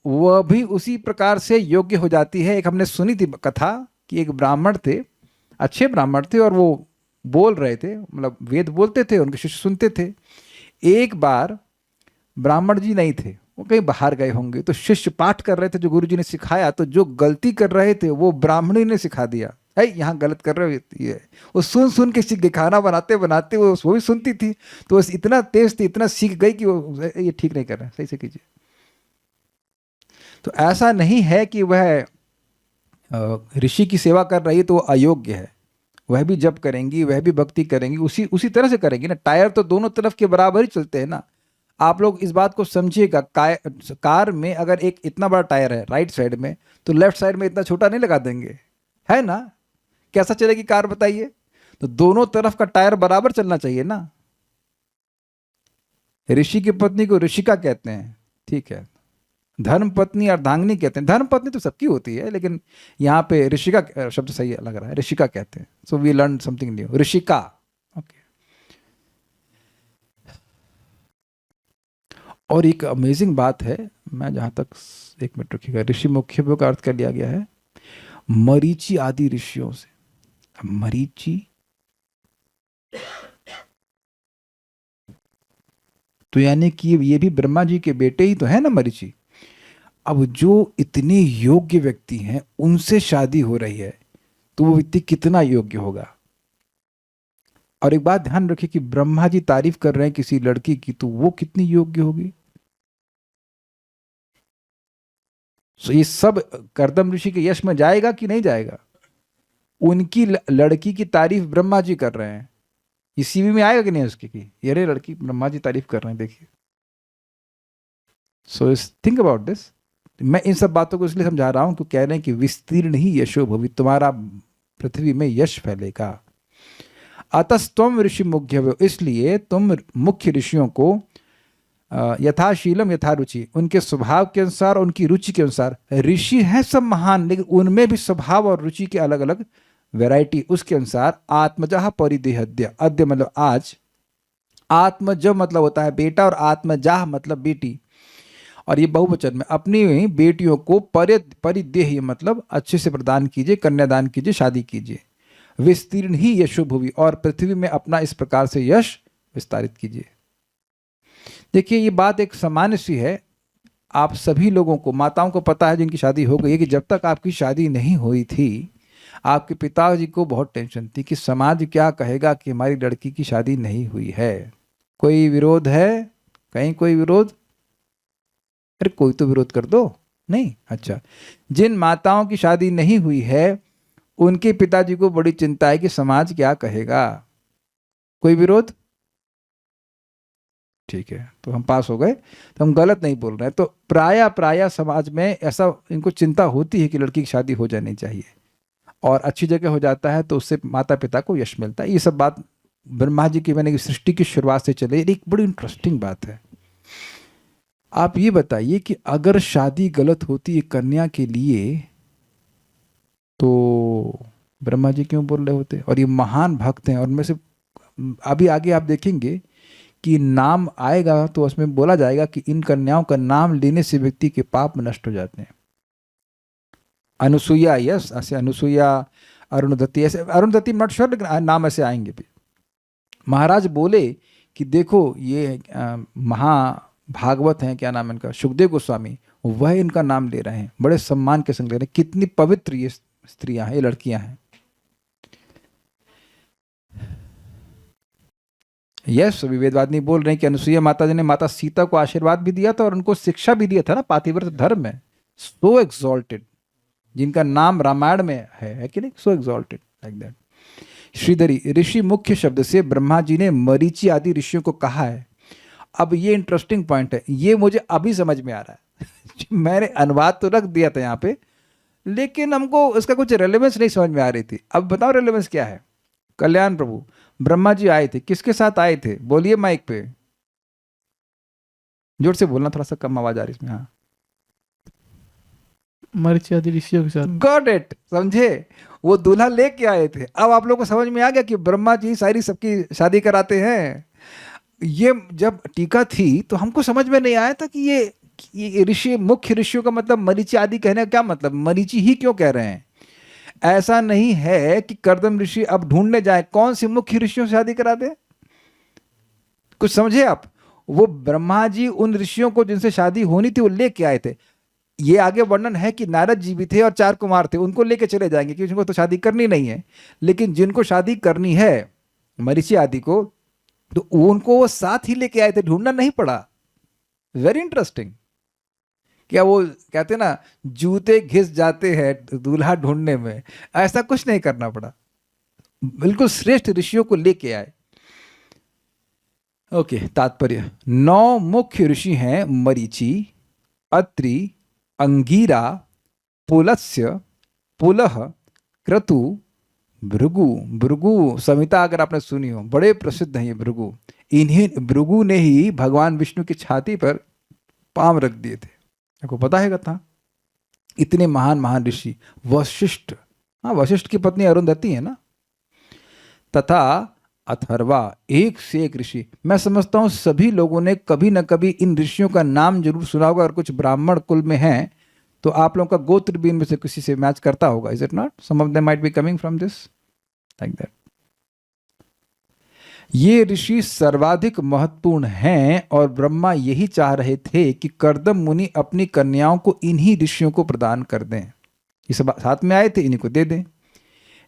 Speaker 1: वह भी उसी प्रकार से योग्य हो जाती है। एक हमने सुनी थी कथा कि एक ब्राह्मण थे, अच्छे ब्राह्मण थे, और वो बोल रहे थे, मतलब वेद बोलते थे, उनके शिष्य सुनते थे। एक बार ब्राह्मण जी नहीं थे, वो कहीं बाहर गए होंगे, तो शिष्य पाठ कर रहे थे जो गुरु जी ने सिखाया, तो जो गलती कर रहे थे वो ब्राह्मणी ने सिखा दिया, है यहाँ गलत कर रहे हो ये। वो सुन सुन के सीख गई, खाना बनाते बनाते वो भी सुनती थी, तो वो इतना तेज थी, इतना सीख गई कि वो ये ठीक नहीं कर रहे, सही से कीजिए। तो ऐसा नहीं है कि वह ऋषि की सेवा कर रही है तो अयोग्य है। वह भी जप करेंगी, वह भी भक्ति करेंगी, उसी तरह से करेंगी ना। टायर तो दोनों तरफ के बराबर ही चलते हैं ना। आप लोग इस बात को समझिएगा, कार में अगर एक इतना बड़ा टायर है राइट साइड में, तो लेफ्ट साइड में इतना छोटा नहीं लगा देंगे, है ना? कैसा चलेगी कार बताइए? तो दोनों तरफ का टायर बराबर चलना चाहिए ना। ऋषि की पत्नी को ऋषिका कहते हैं, ठीक है। धर्म पत्नी अर्धांगिनी कहते हैं। धर्म पत्नी तो सबकी होती है, लेकिन यहाँ पे ऋषिका शब्द सही लग रहा है, ऋषिका कहते हैं। So we learn something new, Rishika. Okay. और एक अमेजिंग बात है, मैं जहां तक, एक मिनट रखिएगा, ऋषि मुख्य का अर्थ कर लिया गया है मरीचि आदि ऋषियों से। मरीचि तो यानी कि ये भी ब्रह्मा जी के बेटे ही तो है ना, मरीचि। अब जो इतने योग्य व्यक्ति हैं उनसे शादी हो रही है, तो वो व्यक्ति कितना योग्य होगा। और एक बात ध्यान रखिए कि ब्रह्मा जी तारीफ कर रहे हैं किसी लड़की की, तो वो कितनी योग्य होगी। तो ये सब कर्दम ऋषि के यश में जाएगा कि नहीं जाएगा? उनकी लड़की की तारीफ ब्रह्मा जी कर रहे हैं, ये सीवी में आएगा कि नहीं उसकी की, ये रे लड़की ब्रह्मा जी तारीफ कर रहे हैं, देखिए। So think about this. मैं इन सब बातों को इसलिए समझा रहा हूं कि कह रहे हैं कि विस्तीर्ण ही यशो भवि, तुम्हारा पृथ्वी में यश फैलेगा। अतस्तम ऋषि मुख्य, इसलिए तुम मुख्य ऋषियों को यथाशीलम यथा रुचि, उनके स्वभाव के अनुसार, उनकी रुचि के अनुसार। ऋषि हैं सब महान, लेकिन उनमें भी स्वभाव और रुचि के अलग अलग वैरायटी, उसके अनुसार आत्मजः परिदेहद्य, अद्य मतलब आज, आत्मज मतलब होता है बेटा, और आत्मजाह मतलब बेटी, और ये बहुवचन में। अपनी बेटियों को परिदेह मतलब अच्छे से प्रदान कीजिए, कन्यादान कीजिए, शादी कीजिए। विस्तीर्ण ही यशो भुवि, और पृथ्वी में अपना इस प्रकार से यश विस्तारित कीजिए। देखिए ये बात एक सामान्य सी है, आप सभी लोगों को, माताओं को पता है जिनकी शादी हो गई है, कि जब तक आपकी शादी नहीं हुई थी, आपके पिताजी को बहुत टेंशन थी कि समाज क्या कहेगा कि हमारी लड़की की शादी नहीं हुई है। कोई विरोध है? कहीं कोई विरोध? अरे कोई तो विरोध कर दो। नहीं? अच्छा। जिन माताओं की शादी नहीं हुई है उनके पिताजी को बड़ी चिंता है कि समाज क्या कहेगा। कोई विरोध? ठीक है, तो हम पास हो गए, तो हम गलत नहीं बोल रहे हैं। तो प्राय समाज में ऐसा इनको चिंता होती है कि लड़की की शादी हो जानी चाहिए, और अच्छी जगह हो जाता है तो उससे माता पिता को यश मिलता है। ये सब बात ब्रह्मा जी की, मैंने सृष्टि की शुरुआत से चले। एक बड़ी इंटरेस्टिंग बात है। आप ये बताइए कि अगर शादी गलत होती है कन्या के लिए, तो ब्रह्मा जी क्यों बोल रहे होते? और ये महान भक्त हैं, और उनमें से अभी आगे आप देखेंगे कि नाम आएगा तो उसमें बोला जाएगा कि इन कन्याओं का नाम लेने से व्यक्ति के पाप नष्ट हो जाते हैं। अनुसुईया, यस, ऐसे अनुसुईया, अरुणधति, ऐसे अरुणधति नॉट श्योर, लेकिन नाम ऐसे आएंगे भी। महाराज बोले कि देखो ये महाभागवत हैं, क्या नाम है इनका, सुखदेव गोस्वामी, वह इनका नाम ले रहे हैं, बड़े सम्मान के संग ले रहे हैं। कितनी पवित्र ये स्त्रियां हैं, ये लड़कियां हैं। यस, विवेदवादी बोल रहे हैं कि अनुसुईया माता जी ने माता सीता को आशीर्वाद भी दिया था और उनको शिक्षा भी दिया था ना पातिव्रत धर्म में। सो एक्सॉल्टेड, जिनका नाम रामायण में है कि नहीं, सो एक्सॉल्टेड लाइक दैट। श्रीधरी, ऋषि मुख्य शब्द से ब्रह्मा जी ने मरीचि आदि ऋषियों को कहा है। अब ये इंटरेस्टिंग पॉइंट है, ये मुझे अभी समझ में आ रहा है मैंने अनुवाद तो रख दिया था यहाँ पे, लेकिन हमको उसका कुछ रेलेवेंस नहीं समझ में आ रही थी। अब बताओ रेलेवेंस क्या है। कल्याण प्रभु, ब्रह्मा जी आए थे, किसके साथ आए थे? बोलिए माइक पे, जोर से बोलना, थोड़ा सा कम आवाज आ रही इसमें। हाँ,
Speaker 3: मरीचि आदि ऋषियों के साथ।
Speaker 1: गॉट इट, समझे? वो दूल्हा लेके आए थे। अब आप लोगों को समझ में आ गया कि ब्रह्मा जी सारी सबकी शादी कराते हैं। ये जब टीका थी तो हमको समझ में नहीं आया था कि ये ऋषि, मुख्य ऋषियों का मतलब मरीचि आदि कहने का क्या मतलब, मरीचि ही क्यों कह रहे हैं? ऐसा नहीं है कि कर्दम ऋषि अब ढूंढने जाए कौन सी मुख्य ऋषियों से शादी करा दे। कुछ समझे आप? वो ब्रह्मा जी उन ऋषियों को जिनसे शादी होनी थी वो लेके आए थे। ये आगे वर्णन है कि नारद जी भी थे और 4 कुमार थे, उनको लेके चले जाएंगे क्योंकि उनको तो शादी करनी नहीं है। लेकिन जिनको शादी करनी है मरीचि आदि को, तो उनको वो साथ ही लेके आए थे, ढूंढना नहीं पड़ा। Very interesting. क्या वो कहते ना, जूते घिस जाते हैं दूल्हा ढूंढने में, ऐसा कुछ नहीं करना पड़ा, बिल्कुल श्रेष्ठ ऋषियों को लेके आए। ओके, तात्पर्य 9 मुख्य ऋषि हैं मरीचि, अत्रि, अंगीरा, पुलस्त्य, पुलह, क्रतु, भृगु। भृगु संहिता अगर आपने सुनी हो, बड़े प्रसिद्ध हैं ये भृगु। इन्हीं भृगु ने ही भगवान विष्णु की छाती पर पांव रख दिए थे, आपको पता है कथा? इतने महान महान ऋषि। वशिष्ठ, हाँ, वशिष्ठ की पत्नी अरुंधति है ना। तथा अथर्वा, एक से एक ऋषि। मैं समझता हूं सभी लोगों ने कभी न कभी इन ऋषियों का नाम जरूर सुना होगा, और कुछ ब्राह्मण कुल में हैं तो आप लोगों का गोत्र भी इनमें से किसी से मैच करता होगा। Is it not? Some of them might be coming from this, like that. ये ऋषि सर्वाधिक महत्वपूर्ण हैं और ब्रह्मा यही चाह रहे थे कि कर्दम मुनि अपनी कन्याओं को इन्हीं ऋषियों को प्रदान कर दें। ये सब साथ में आए थे, इन्हीं को दे दें।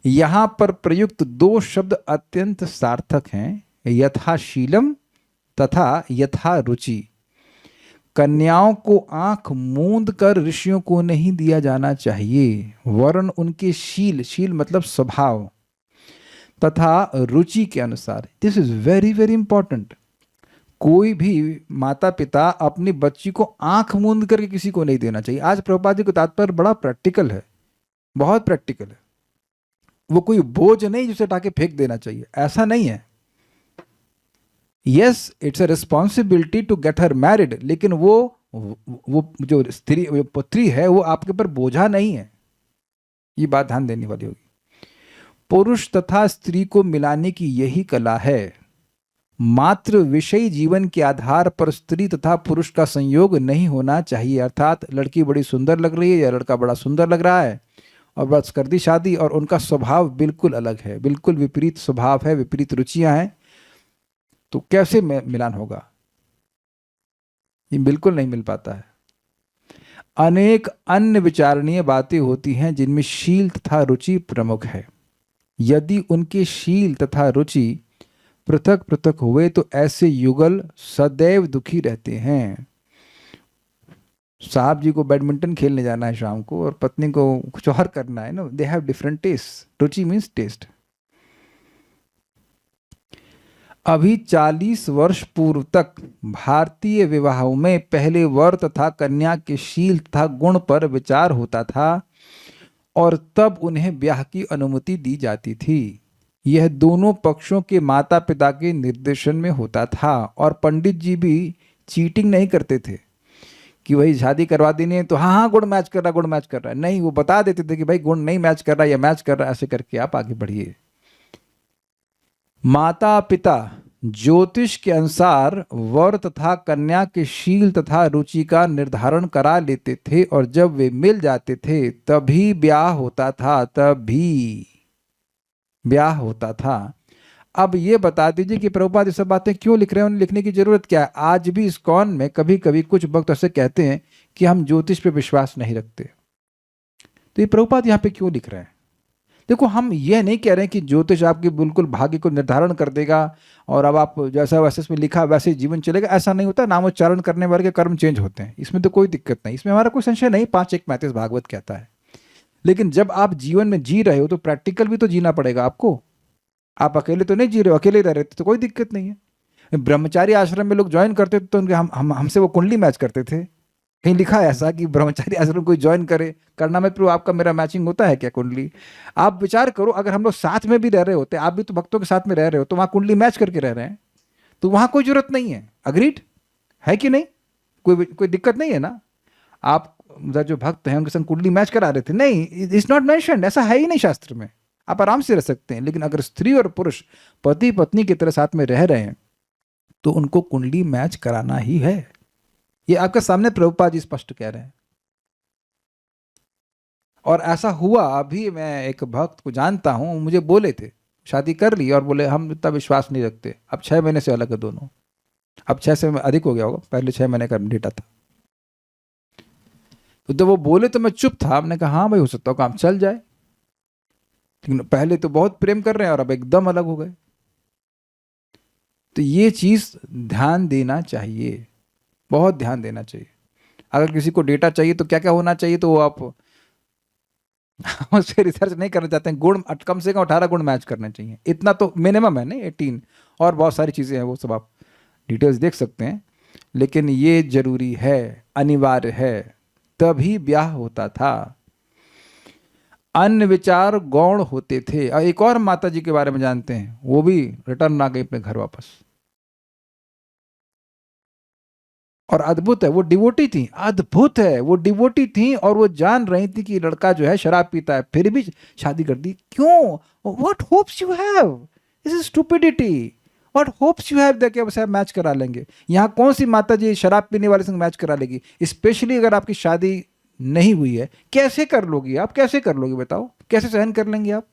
Speaker 1: यहां पर प्रयुक्त 2 शब्द अत्यंत सार्थक हैं, यथाशीलम तथा यथा रुचि। कन्याओं को आंख मूंद कर ऋषियों को नहीं दिया जाना चाहिए, वरन उनके शील, शील मतलब स्वभाव, तथा रुचि के अनुसार। This is very very important. कोई भी माता पिता अपनी बच्ची को आंख मूंद करके किसी को नहीं देना चाहिए। आज प्रभुपाद जी का तात्पर्य बड़ा प्रैक्टिकल है, बहुत प्रैक्टिकल है। वो कोई बोझ नहीं जिसे उठा के फेंक देना चाहिए, ऐसा नहीं है। Yes, it's a responsibility to get her married, लेकिन वो जो स्त्री, जो पुत्री है, वो आपके ऊपर बोझा नहीं है। ये बात ध्यान देने वाली होगी। पुरुष तथा स्त्री को मिलाने की यही कला है। मात्र विषयी जीवन के आधार पर स्त्री तथा पुरुष का संयोग नहीं होना चाहिए। अर्थात लड़की बड़ी सुंदर लग रही है या लड़का बड़ा सुंदर लग रहा है और बस कर दी शादी, और उनका स्वभाव बिल्कुल अलग है, बिल्कुल विपरीत स्वभाव है, विपरीत रुचियां हैं, तो कैसे मिलान होगा? ये बिल्कुल नहीं मिल पाता है। अनेक अन्य विचारणीय बातें होती हैं जिनमें शील तथा रुचि प्रमुख है। यदि उनके शील तथा रुचि पृथक पृथक हुए तो ऐसे युगल सदैव दुखी रहते हैं। साहब जी को बैडमिंटन खेलने जाना है शाम को और पत्नी को कुछ और करना है ना, दे हैव डिफरेंट टेस्ट। रुचि मीन्स टेस्ट। अभी 40 वर्ष पूर्व तक भारतीय विवाहों में पहले वर तथा कन्या के शील तथा गुण पर विचार होता था और तब उन्हें ब्याह की अनुमति दी जाती थी। यह दोनों पक्षों के माता पिता के निर्देशन में होता था और पंडित जी भी चीटिंग नहीं करते थे कि भाई शादी करवा देनी है तो हाँ हाँ गुण मैच कर रहा, गुण मैच कर रहा है। नहीं, वो बता देते थे कि भाई गुण नहीं मैच कर रहा या मैच कर रहा है, ऐसे करके आप आगे बढ़िए। माता पिता ज्योतिष के अनुसार वर तथा कन्या के शील तथा रुचि का निर्धारण करा लेते थे और जब वे मिल जाते थे तभी ब्याह होता था, तभी ब्याह होता था। अब ये बता दीजिए कि प्रभुपाद ये सब बातें क्यों लिख रहे हैं, उन्हें लिखने की जरूरत क्या है? आज भी इस्कॉन में कभी कभी कुछ भक्त ऐसे कहते हैं कि हम ज्योतिष पे विश्वास नहीं रखते, तो ये प्रभुपाद यहाँ पे क्यों लिख रहे हैं? देखो, हम यह नहीं कह रहे हैं कि ज्योतिष आपके बिल्कुल भाग्य को निर्धारण कर देगा और अब आप जैसा वैसे इसमें लिखा वैसे ही जीवन चलेगा, ऐसा नहीं होता। नामोच्चारण करने वाले के कर्म चेंज होते हैं, इसमें तो कोई दिक्कत नहीं, इसमें हमारा कोई संशय नहीं। 5:1:35 भागवत कहता है। लेकिन जब आप जीवन में जी रहे हो तो प्रैक्टिकल भी तो जीना पड़ेगा आपको। आप अकेले तो नहीं जी रहे हो, अकेले रह रहे थे तो कोई दिक्कत नहीं है। ब्रह्मचारी आश्रम में लोग ज्वाइन करते थे तो उनके हमसे वो कुंडली मैच करते थे। कहीं लिखा है ऐसा कि ब्रह्मचारी आश्रम कोई ज्वाइन करे? करना में प्रभु आपका मेरा मैचिंग होता है क्या कुंडली? आप विचार करो, अगर हम लोग साथ में भी रह रहे होते, आप भी तो भक्तों के साथ में रह रहे हो, तो वहां कुंडली मैच करके रह रहे हैं, तो वहां कोई जरूरत नहीं है। अग्रीड है कि नहीं? कोई दिक्कत नहीं है ना? आप जो भक्त हैं उनके संग कुंडली मैच करा रहे थे? नहीं, इट्स नॉट मेंशन्ड, ऐसा है ही नहीं शास्त्र में। आप आराम से रह सकते हैं। लेकिन अगर स्त्री और पुरुष पति पत्नी की तरह साथ में रह रहे हैं तो उनको कुंडली मैच कराना ही है। ये आपके सामने प्रभुपाद जी स्पष्ट कह रहे हैं। और ऐसा हुआ, अभी मैं एक भक्त को जानता हूं, मुझे बोले थे, शादी कर ली और बोले हम इतना विश्वास नहीं रखते। अब 6 महीने से अलग है दोनों। अब 6 से अधिक हो गया होगा, पहले 6 महीने का डेटा था। तो वो बोले तो मैं चुप था। हमने कहा हाँ भाई, हो सकता है काम चल जाए, लेकिन पहले तो बहुत प्रेम कर रहे हैं और अब एकदम अलग हो गए। तो ये चीज ध्यान देना चाहिए, बहुत ध्यान देना चाहिए। अगर किसी को डेटा चाहिए तो क्या क्या होना चाहिए, तो वो आप उस पर रिसर्च नहीं करना चाहते हैं। गुण कम से कम 18 गुण मैच करने चाहिए, इतना तो मिनिमम है, नहीं 18। और बहुत सारी चीजें हैं, वो सब आप डिटेल्स देख सकते हैं। लेकिन ये जरूरी है, अनिवार्य है, तभी ब्याह होता था। अन्य विचार गौण होते थे। और एक और माता जी के बारे में जानते हैं, वो भी रिटर्न आ गई अपने घर वापस। और अद्भुत है, वो डिवोटी थी। अद्भुत है, वो डिवोटी थी और वो जान रही थी कि लड़का जो है शराब पीता है, फिर भी शादी कर दी। क्यों? What hopes you have? This is stupidity. What hopes you have that आप मैच करा लेंगे? यहाँ कौन सी माता जी शराब पीने वाले संग मैच करा लेगी? स्पेशली अगर आपकी शादी नहीं हुई है। कैसे कर लोगी आप? कैसे कर लोगी बताओ? कैसे सहन कर लेंगे आप?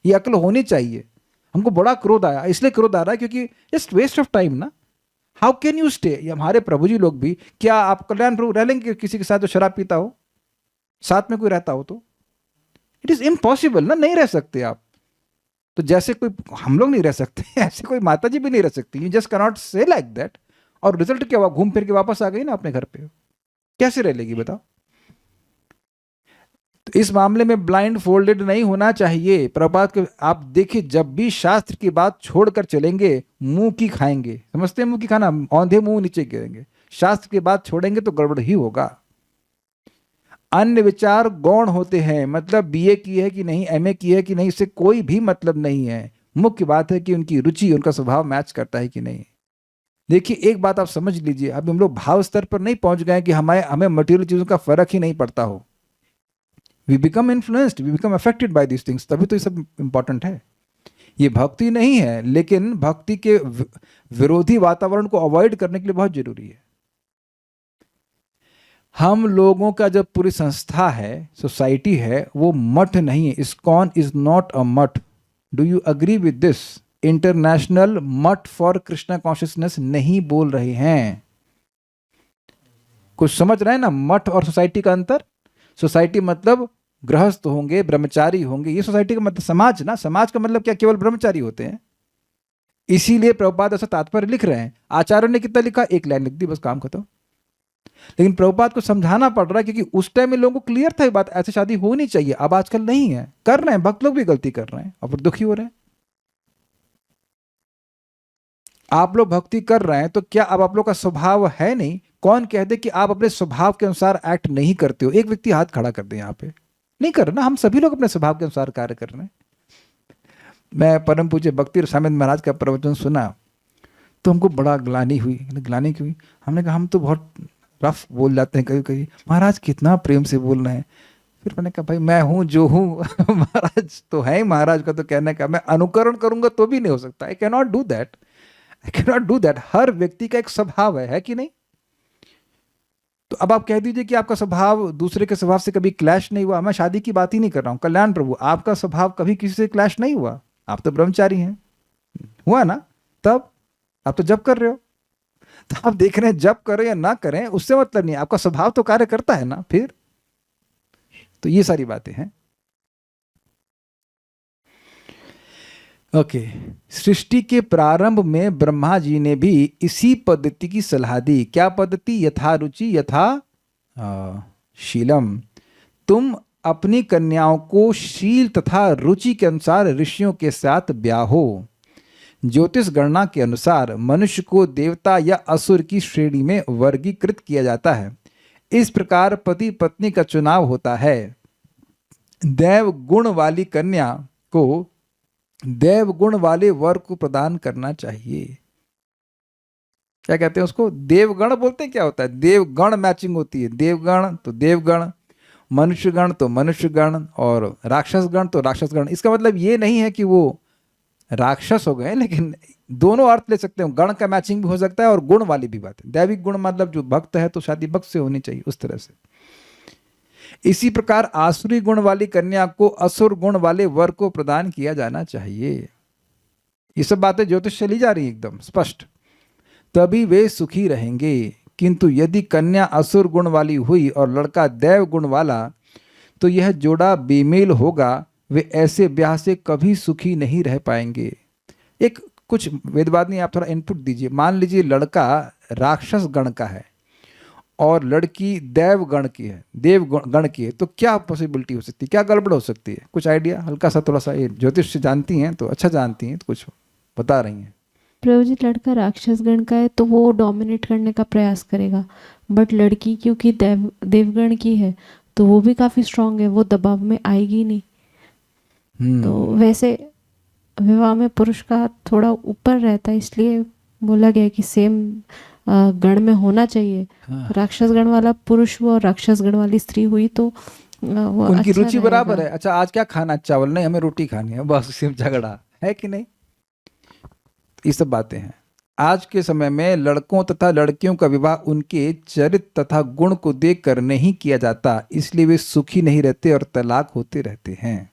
Speaker 1: ये अक्ल होनी चाहिए। हमको बड़ा क्रोध आया, इसलिए क्रोध आ रहा है क्योंकि जस्ट वेस्ट ऑफ टाइम ना। How can you stay? ये हमारे प्रभु जी लोग भी, क्या आप कल्याण प्रभु रह लेंगे किसी के साथ जो शराब पीता हो, साथ में कोई रहता हो? तो इट इज इम्पॉसिबल ना, नहीं रह सकते आप। तो जैसे कोई हम लोग नहीं रह सकते, ऐसे कोई माता जी भी नहीं रह सकती। You just cannot say like that. और रिजल्ट क्या हुआ? घूम फिर के वापस आ गई ना अपने घर पे। कैसे रह लेगी बताओ? तो इस मामले में ब्लाइंड फोल्डेड नहीं होना चाहिए। प्रभुपाद के आप देखिए, जब भी शास्त्र की बात छोड़कर चलेंगे मुंह की खाएंगे। समझते हैं मुंह की खाना? औंधे मुंह नीचे गिरेंगे। शास्त्र की बात छोड़ेंगे तो गड़बड़ ही होगा। अन्य विचार गौण होते हैं, मतलब बीए की है कि नहीं, एमए की है कि नहीं, इससे कोई भी मतलब नहीं है। मुख्य बात है कि उनकी रुचि, उनका स्वभाव मैच करता है कि नहीं। देखिए, एक बात आप समझ लीजिए, अभी हम लोग भाव स्तर पर नहीं पहुंच गए कि हमें मटेरियल चीजों का फर्क ही नहीं पड़ता हो। We become influenced, we become affected by this things, तभी तो ये सब इंपॉर्टेंट है। ये भक्ति नहीं है, लेकिन भक्ति के विरोधी वातावरण को अवॉइड करने के लिए बहुत जरूरी है। हम लोगों का जब पूरी संस्था है, सोसाइटी है, वो मठ नहीं है। इस्कॉन इज नॉट अ मठ। Do you agree with this? International मठ फॉर कृष्णा कॉन्शियसनेस नहीं बोल रहे हैं। कुछ समझ रहे हैं ना मठ और सोसाइटी का अंतर? सोसाइटी मतलब गृहस्थ होंगे, ब्रह्मचारी होंगे, ये सोसाइटी का मतलब। समाज ना, समाज का मतलब क्या केवल ब्रह्मचारी होते हैं? इसीलिए प्रभुपाद ऐसा तात्पर्य लिख रहे हैं। आचार्यों ने कितना लिखा? 1 लाइन लिख दी, बस काम खत्म। लेकिन प्रभुपाद को समझाना पड़ रहा है क्योंकि उस टाइम में लोगों को क्लियर था ये बात, ऐसे शादी होनी चाहिए। अब आजकल नहीं है, कर रहे हैं, भक्त लोग भी गलती कर रहे हैं और फिर दुखी हो रहे हैं। आप लोग भक्ति कर रहे हैं तो क्या अब आप लोग का स्वभाव है नहीं? कौन कह दे कि आप अपने स्वभाव के अनुसार एक्ट नहीं करते हो? एक व्यक्ति हाथ खड़ा कर दे यहाँ पे। नहीं कर रहे ना, हम सभी लोग अपने स्वभाव के अनुसार कार्य कर रहे हैं। मैं परम पूज्य भक्ति रामानंद महाराज का प्रवचन सुना तो हमको बड़ा ग्लानि हुई। ग्लानि क्यों हुई? हमने कहा हम तो बहुत रफ बोल जाते हैं कभी कभी, महाराज कितना प्रेम से बोल रहे हैं। फिर मैंने कहा भाई मैं हूं जो हूं, महाराज तो है, महाराज का तो कहने का मैं अनुकरण करूंगा तो भी नहीं हो सकता। I can not do that, I can not do that. हर व्यक्ति का एक स्वभाव है कि नहीं? तो अब आप कह दीजिए कि आपका स्वभाव दूसरे के स्वभाव से कभी क्लैश नहीं हुआ। मैं शादी की बात ही नहीं कर रहा हूं, कल्याण प्रभु, आपका स्वभाव कभी किसी से क्लैश नहीं हुआ? आप तो ब्रह्मचारी हैं, हुआ ना? तब आप तो जब कर रहे हो, तो आप देख रहे हैं जब करें या ना करें उससे मतलब नहीं, आपका स्वभाव तो कार्य करता है ना। फिर तो ये सारी बातें हैं। ओके, सृष्टि के प्रारंभ में ब्रह्मा जी ने भी इसी पद्धति की सलाह दी। क्या पद्धति? यथा रुचि यथा शीलम। तुम अपनी कन्याओं को शील तथा रुचि के अनुसार ऋषियों के साथ ब्याहो। ज्योतिष गणना के अनुसार मनुष्य को देवता या असुर की श्रेणी में वर्गीकृत किया जाता है। इस प्रकार पति पत्नी का चुनाव होता है। दैव गुण वाली कन्या को देव गुण वाले वर को प्रदान करना चाहिए। क्या कहते हैं उसको? देवगण बोलते हैं। क्या होता है? देवगण मैचिंग होती है। देवगण तो देवगण, मनुष्यगण तो मनुष्यगण, और राक्षसगण तो राक्षसगण। इसका मतलब ये नहीं है कि वो राक्षस हो गए, लेकिन दोनों अर्थ ले सकते हैं। गण का मैचिंग भी हो सकता है और गुण वाली भी बात है। दैविक गुण मतलब जो भक्त है तो शादी भक्त से होनी चाहिए, उस तरह से। इसी प्रकार आसुरी गुण वाली कन्या को असुर गुण वाले वर को प्रदान किया जाना चाहिए। ये सब बातें ज्योतिष चली जा रही एकदम स्पष्ट। तभी वे सुखी रहेंगे। किंतु यदि कन्या असुर गुण वाली हुई और लड़का देव गुण वाला, तो यह जोड़ा बेमेल होगा। वे ऐसे ब्याह से कभी सुखी नहीं रह पाएंगे। एक कुछ वेदवादी, आप थोड़ा इनपुट दीजिए। मान लीजिए लड़का राक्षस गण का है और लड़की देव गण की है, गण की है, तो क्या पॉसिबिलिटी हो सकती है? क्या गड़बड़ हो सकती है? कुछ आइडिया हल्का सा, थोड़ा सा। ये ज्योतिष से जानती हैं तो अच्छा जानती हैं, तो कुछ बता रही हैं।
Speaker 2: प्रभु जी, लड़का राक्षस गण का है तो वो डोमिनेट करने का प्रयास करेगा, बट लड़की क्योंकि देवगण की है तो वो भी काफी स्ट्रांग है, वो दबाव में आएगी नहीं। तो वैसे विवाह में पुरुष का थोड़ा ऊपर रहता है, इसलिए बोला गया कि सेम गण में होना चाहिए।
Speaker 1: हाँ।
Speaker 2: राक्षस गण वाला पुरुष हुआ और राक्षस गण वाली स्त्री हुई तो वो
Speaker 1: उनकी
Speaker 2: अच्छा
Speaker 1: रुचि बराबर
Speaker 2: रहेगा।
Speaker 1: है। अच्छा, आज क्या खाना? चावल नहीं, हमें रोटी खानी है, बस सिर्फ झगड़ा है कि नहीं? ये सब बातें हैं। आज के समय में लड़कों तथा लड़कियों का विवाह उनके चरित्र तथा गुण को देखकर नहीं किया जाता, इसलिए वे सुखी नहीं रहते और तलाक होते रहते हैं।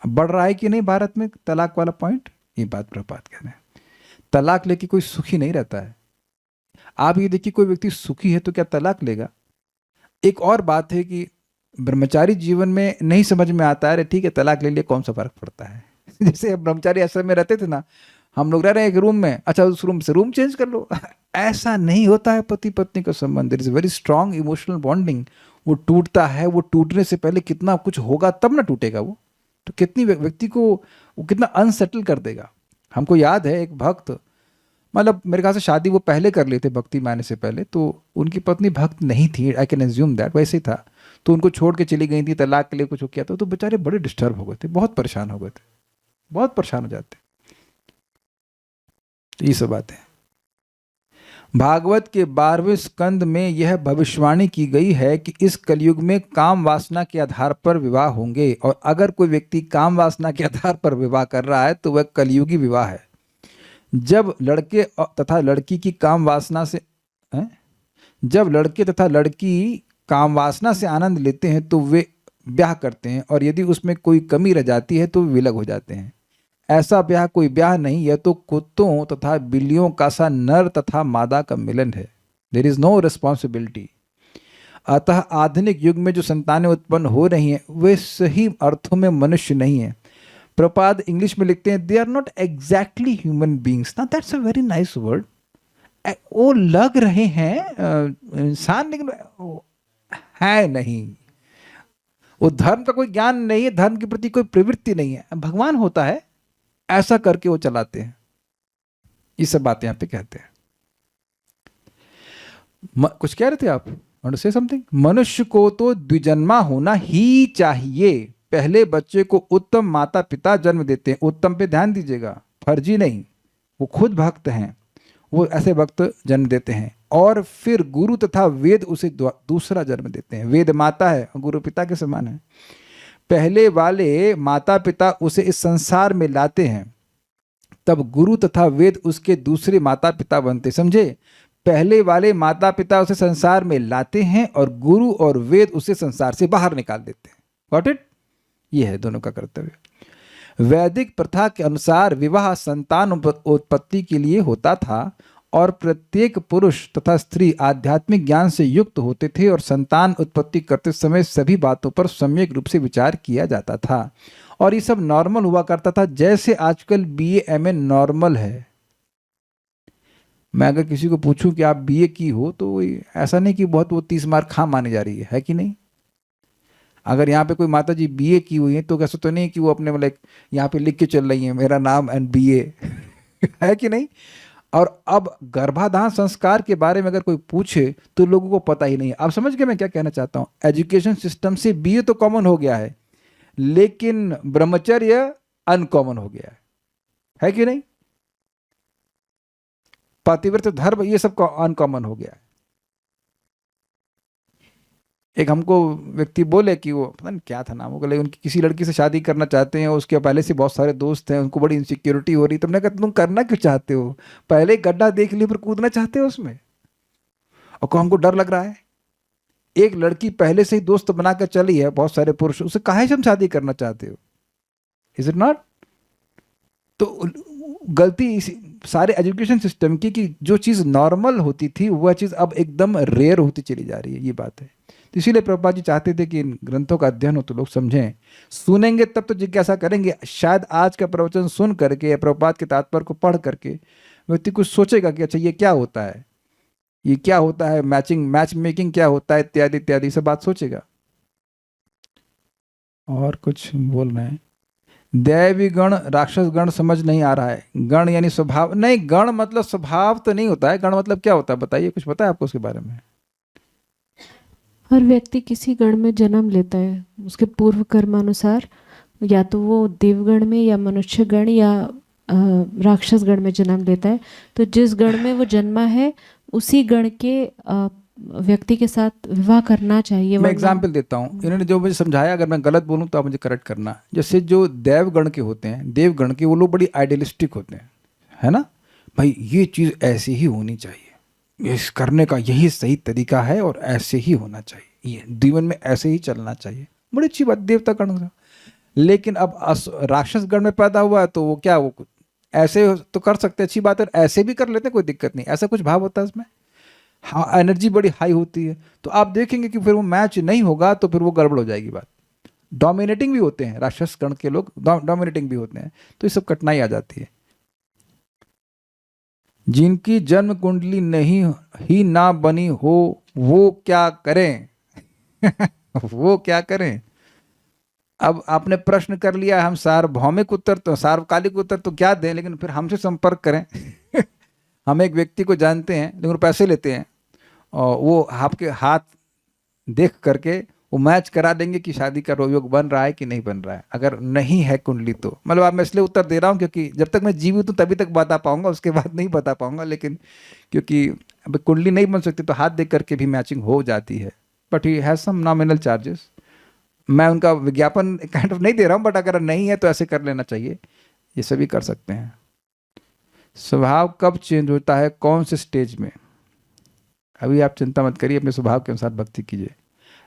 Speaker 1: बढ़ रहा है कि नहीं भारत में तलाक वाला पॉइंट? ये बात प्रभात कह रहे हैं। तलाक लेके कोई सुखी नहीं रहता है। आप ये देखिए, कोई व्यक्ति सुखी है तो क्या तलाक लेगा? एक और बात है कि ब्रह्मचारी जीवन में नहीं समझ में आता है, अरे ठीक है तलाक ले लिया, कौन सा फर्क पड़ता है। जैसे ब्रह्मचारी आश्रम में रहते थे ना, हम लोग रह रहे हैं एक रूम में, अच्छा उस रूम से रूम चेंज कर लो। ऐसा नहीं होता है पति पत्नी का संबंध। There is very strong emotional bonding. वो टूटता है, वो टूटने से पहले कितना कुछ होगा तब ना टूटेगा वो। तो कितनी व्यक्ति को वो कितना अनसेटल कर देगा। हमको याद है एक भक्त, मतलब मेरे ख्याल से शादी वो पहले कर लेते भक्ति में आने से पहले, तो उनकी पत्नी भक्त नहीं थी, आई कैन एज्यूम दैट, वैसे ही था। तो उनको छोड़ के चली गई थी, तलाक के लिए कुछ हो किया था, तो बेचारे बड़े डिस्टर्ब हो गए थे, बहुत परेशान हो गए थे, बहुत परेशान हो जाते। तो ये सब बातें भागवत के 12वें स्कंद में यह भविष्यवाणी की गई है कि इस कलयुग में काम वासना के आधार पर विवाह होंगे, और अगर कोई व्यक्ति काम वासना के आधार पर विवाह कर रहा है तो वह कलयुगी विवाह है। जब लड़के तथा लड़की की काम वासना से जब लड़के तथा लड़की काम वासना से आनंद लेते हैं तो वे ब्याह करते हैं, और यदि उसमें कोई कमी रह जाती है तो वे विलग हो जाते हैं। ऐसा ब्याह कोई ब्याह नहीं, यह तो कुत्तों तथा बिल्लियों का सा नर तथा मादा का मिलन है। There is no responsibility. अतः आधुनिक युग में जो संतानें उत्पन्न हो रही हैं वे सही अर्थों में मनुष्य नहीं है। प्रपाद इंग्लिश में लिखते हैं, they are not exactly human beings. ना that's a very nice word. वो लग रहे हैं इंसान, लेकिन है नहीं। वो धर्म का कोई ज्ञान नहीं है, धर्म के प्रति कोई प्रवृत्ति नहीं है, भगवान होता है, ऐसा करके वो चलाते हैं। ये सब बातें यहां पे कहते हैं। कुछ कह रहे थे आप? Want to say something? मनुष्य को तो द्विजन्मा होना ही चाहिए। पहले बच्चे को उत्तम माता पिता जन्म देते हैं, उत्तम पे ध्यान दीजिएगा, फर्जी नहीं। वो खुद भक्त हैं, वो ऐसे भक्त जन्म देते हैं, और फिर गुरु तथा वेद उसे दूसरा जन्म देते हैं। वेद माता है, गुरु पिता के समान है। पहले वाले माता पिता उसे इस संसार में लाते हैं, तब गुरु तथा वेद उसके दूसरे माता पिता बनते। समझे? पहले वाले माता पिता उसे संसार में लाते हैं और गुरु और वेद उसे संसार से बाहर निकाल देते हैं। Got it? ये है दोनों का कर्तव्य। वैदिक प्रथा के अनुसार विवाह संतान उत्पत्ति के लिए होता था, और प्रत्येक पुरुष तथा स्त्री आध्यात्मिक ज्ञान से युक्त होते थे, और संतान उत्पत्ति करते समय सभी बातों पर सम्यक रूप से विचार किया जाता था, और ये सब नॉर्मल हुआ करता था, जैसे आजकल बीए एमए नॉर्मल है। मैं अगर किसी को पूछूं कि आप बीए की हो, तो ऐसा नहीं कि बहुत वो 30 मार्क खा मानी जा रही है कि नहीं। अगर यहाँ पे कोई माता जी बीए की हुई है तो कैसे तो नहीं कि वो अपने मतलब यहाँ पे लिख के चल रही है मेरा नाम एंड बीए है कि नहीं। और अब गर्भाधान संस्कार के बारे में अगर कोई पूछे तो लोगों को पता ही नहीं है। आप समझ गए मैं क्या कहना चाहता हूँ। एजुकेशन सिस्टम से बीए तो कॉमन हो गया है, लेकिन ब्रह्मचर्य अनकॉमन हो गया है कि नहीं। पतिव्रत धर्म ये सब अनकॉमन हो गया है। एक हमको व्यक्ति बोले कि वो पता नहीं क्या था नाम, वो बोले उनकी किसी लड़की से शादी करना चाहते हैं, उसके पहले से बहुत सारे दोस्त हैं, उनको बड़ी इनसिक्योरिटी हो रही। तुमने कहा तुम करना क्यों चाहते हो, पहले एक गड्ढा देख लिया फिर कूदना चाहते हो उसमें, और को हमको डर लग रहा है। एक लड़की पहले से ही दोस्त बनाकर चली है बहुत सारे पुरुष, उसे काहे से हम शादी करना चाहते हो, इज इट नॉट। तो गलती सारे एजुकेशन सिस्टम की कि जो चीज़ नॉर्मल होती थी वह चीज़ अब एकदम रेयर होती चली जा रही है, ये बात है। तो इसीलिए प्रभुपाद जी चाहते थे कि इन ग्रंथों का अध्ययन हो तो लोग समझें, सुनेंगे तब तो जिज्ञासा करेंगे। शायद आज का प्रवचन सुन करके या प्रभुपाद के तात्पर्य को पढ़ करके व्यक्ति कुछ सोचेगा कि अच्छा ये क्या होता है, ये क्या होता है, मैच मेकिंग क्या होता है, इत्यादि इत्यादि सब बात सोचेगा। और कुछ बोल रहे हैं, दैवी गण राक्षस गण समझ नहीं आ रहा है। गण यानी स्वभाव नहीं, गण मतलब स्वभाव तो नहीं होता है। गण मतलब क्या होता है बताइए, कुछ पता है आपको उसके बारे में।
Speaker 2: हर व्यक्ति किसी गण में जन्म लेता है, उसके पूर्व कर्मानुसार, या तो वो देवगण में या मनुष्य गण या राक्षस गण में जन्म लेता है। तो जिस गण में वो जन्मा है उसी गण के व्यक्ति के साथ विवाह करना चाहिए।
Speaker 1: मैं एग्जाम्पल देता हूँ, इन्होंने जो मुझे समझाया, अगर मैं गलत बोलूँ तो आप मुझे करेक्ट करना। जैसे जो देवगण के होते हैं, देवगण के वो लोग बड़ी आइडियलिस्टिक होते हैं, है ना, भाई ये चीज़ ऐसी ही होनी चाहिए, इस करने का यही सही तरीका है और ऐसे ही होना चाहिए, ये जीवन में ऐसे ही चलना चाहिए, बड़ी अच्छी बात देवता गण का। लेकिन अब राक्षस गण में पैदा हुआ है तो वो क्या, वो ऐसे तो कर सकते, अच्छी बात है, ऐसे भी कर लेते हैं, कोई दिक्कत नहीं, ऐसा कुछ भाव होता है उसमें। हाँ, एनर्जी बड़ी हाई होती है, तो आप देखेंगे कि फिर वो मैच नहीं होगा तो फिर वो गड़बड़ हो जाएगी बात। डोमिनेटिंग भी होते हैं राक्षस गण के लोग, डोमिनेटिंग भी होते हैं, तो ये सब कठिनाई आ जाती है। जिनकी जन्म कुंडली नहीं ही ना बनी हो वो क्या करें वो क्या करें। अब आपने प्रश्न कर लिया, हम सार्वभौमिक उत्तर तो सार्वकालिक उत्तर तो क्या दें, लेकिन फिर हमसे संपर्क करें हम एक व्यक्ति को जानते हैं लेकिन पैसे लेते हैं, और वो आपके हाथ देख करके वो मैच करा देंगे कि शादी का योग बन रहा है कि नहीं बन रहा है। अगर नहीं है कुंडली तो मतलब, आप मैं इसलिए उत्तर दे रहा हूँ क्योंकि जब तक मैं जीवित हूँ तभी तक बता पाऊंगा, उसके बाद नहीं बता पाऊंगा। लेकिन क्योंकि अब कुंडली नहीं बन सकती तो हाथ देख करके भी मैचिंग हो जाती है, but he has some nominal charges. मैं उनका विज्ञापन काइंड ऑफ नहीं दे रहा हूँ, बट अगर नहीं है तो ऐसे कर लेना चाहिए, ये सभी कर सकते हैं। स्वभाव कब चेंज होता है, कौन से स्टेज में। अभी आप चिंता मत करिए, अपने स्वभाव के अनुसार भक्ति कीजिए।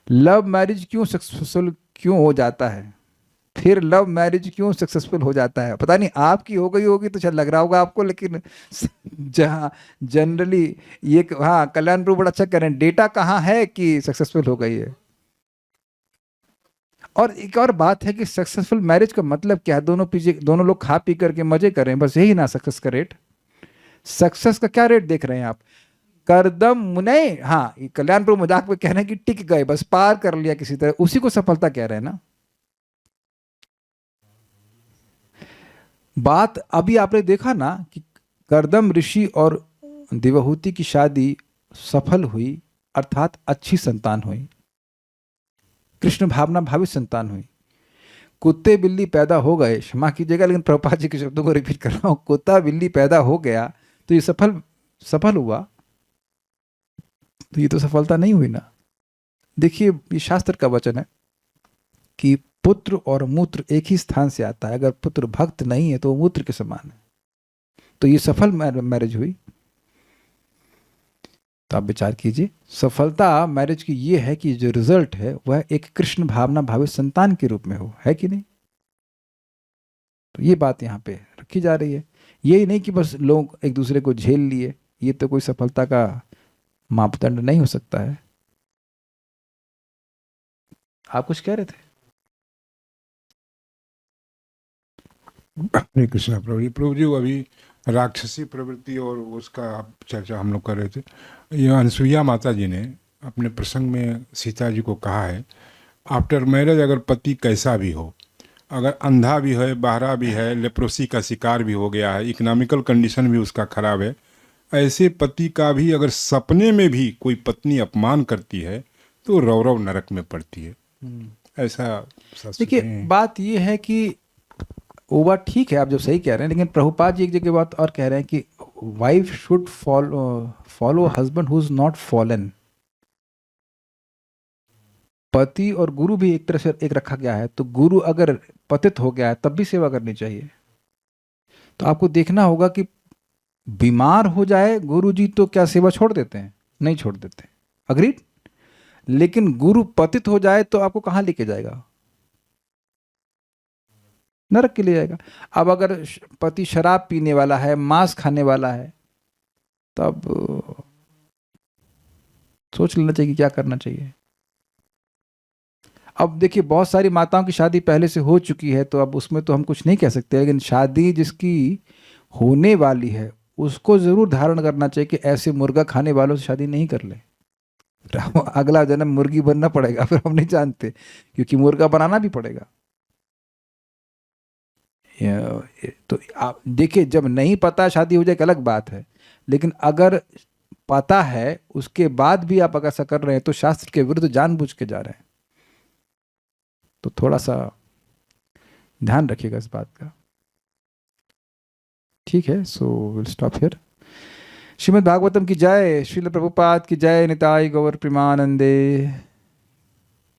Speaker 1: लव मैरिज क्यों सक्सेसफुल क्यों हो जाता है, फिर लव मैरिज क्यों सक्सेसफुल हो जाता है, पता नहीं आपकी हो गई होगी तो शायद लग रहा होगा आपको, लेकिन जहाँ जनरली ये, हाँ कल्याणपुर बड़ा अच्छा करें, डेटा कहाँ है कि सक्सेसफुल हो गई है। और एक और बात है कि सक्सेसफुल मैरिज का मतलब क्या है, दोनों लोग खा पी करके मजे करें, बस यही ना सक्सेस का रेट। सक्सेस का क्या रेट देख रहे हैं आप, करदम मुने, हाँ कल्याणपुर मजाक में कह रहे हैं कि टिक गए, बस पार कर लिया किसी तरह, उसी को सफलता कह रहे हैं ना। बात अभी आपने देखा ना कि करदम ऋषि और देवहूति की शादी सफल हुई, अर्थात अच्छी संतान हुई, कृष्ण भावना भावित संतान हुई। कुत्ते बिल्ली पैदा हो गए, क्षमा कीजिएगा लेकिन प्रभुपाद जी के शब्दों को रिपीट कर रहा हूं, कुत्ता बिल्ली पैदा हो गया तो ये सफल हुआ, तो ये तो सफलता नहीं हुई ना। देखिए ये शास्त्र का वचन है कि पुत्र और मूत्र एक ही स्थान से आता है, अगर पुत्र भक्त नहीं है तो वो मूत्र के समान है, तो ये सफल मैरिज हुई। तो आप विचार कीजिए, सफलता मैरिज की ये है कि जो रिजल्ट है वह एक कृष्ण भावना भावित संतान के रूप में हो, है कि नहीं। तो ये बात यहाँ पे रखी जा रही है, यही नहीं कि बस लोग एक दूसरे को झेल लिए, ये तो कोई सफलता का मापदंड नहीं हो सकता है। आप कुछ कह रहे थे।
Speaker 4: हरे कृष्णा प्रभु जी। प्रभु जी, वो अभी राक्षसी प्रवृत्ति और उसका चर्चा हम लोग कर रहे थे। ये अनसुईया माता जी ने अपने प्रसंग में सीता जी को कहा है, आफ्टर मैरिज अगर पति कैसा भी हो, अगर अंधा भी है, बहरा भी है, लेप्रोसी का शिकार भी हो गया है, इकोनॉमिकल कंडीशन भी उसका खराब है, ऐसे पति का भी अगर सपने में भी कोई पत्नी अपमान करती है तो रौरव नरक में पड़ती है। ऐसा शास्त्र
Speaker 1: देखिए,
Speaker 4: में है।
Speaker 1: बात ये है कि वो बात ठीक है, आप जो सही कह रहे हैं, लेकिन प्रभुपाद जी एक जगह बात और कह रहे हैं कि wife should follow husband who is not fallen. पति और गुरु भी एक तरह से एक रखा गया है, तो गुरु अगर पतित हो गया है तब भी सेवा करनी चाहिए। तो आपको देखना होगा कि बीमार हो जाए गुरु जी तो क्या सेवा छोड़ देते हैं? नहीं छोड़ देते, अग्रीड। लेकिन गुरु पतित हो जाए तो आपको कहाँ लेके जाएगा? नरक के लिए जाएगा। अब अगर पति शराब पीने वाला है, मांस खाने वाला है, तब सोच लेना चाहिए कि क्या करना चाहिए। अब देखिए, बहुत सारी माताओं की शादी पहले से हो चुकी है, तो अब उसमें तो हम कुछ नहीं कह सकते, लेकिन शादी जिसकी होने वाली है उसको जरूर धारण करना चाहिए कि ऐसे मुर्गा खाने वालों से शादी नहीं कर ले। अगला जन्म मुर्गी बनना पड़ेगा, फिर हम नहीं जानते, क्योंकि मुर्गा बनाना भी पड़ेगा। तो आप देखिए, जब नहीं पता शादी हो जाए एक अलग बात है, लेकिन अगर पता है उसके बाद भी आप अगर ऐसा कर रहे हैं तो शास्त्र के विरुद्ध जानबूझ के जा रहे हैं। तो थोड़ा सा ध्यान रखिएगा इस बात का। ठीक है, so will stop here. Shrimad Bhagavatam की जय, श्रील प्रभुपाद की जय, निताई गौर प्रेमानंदे।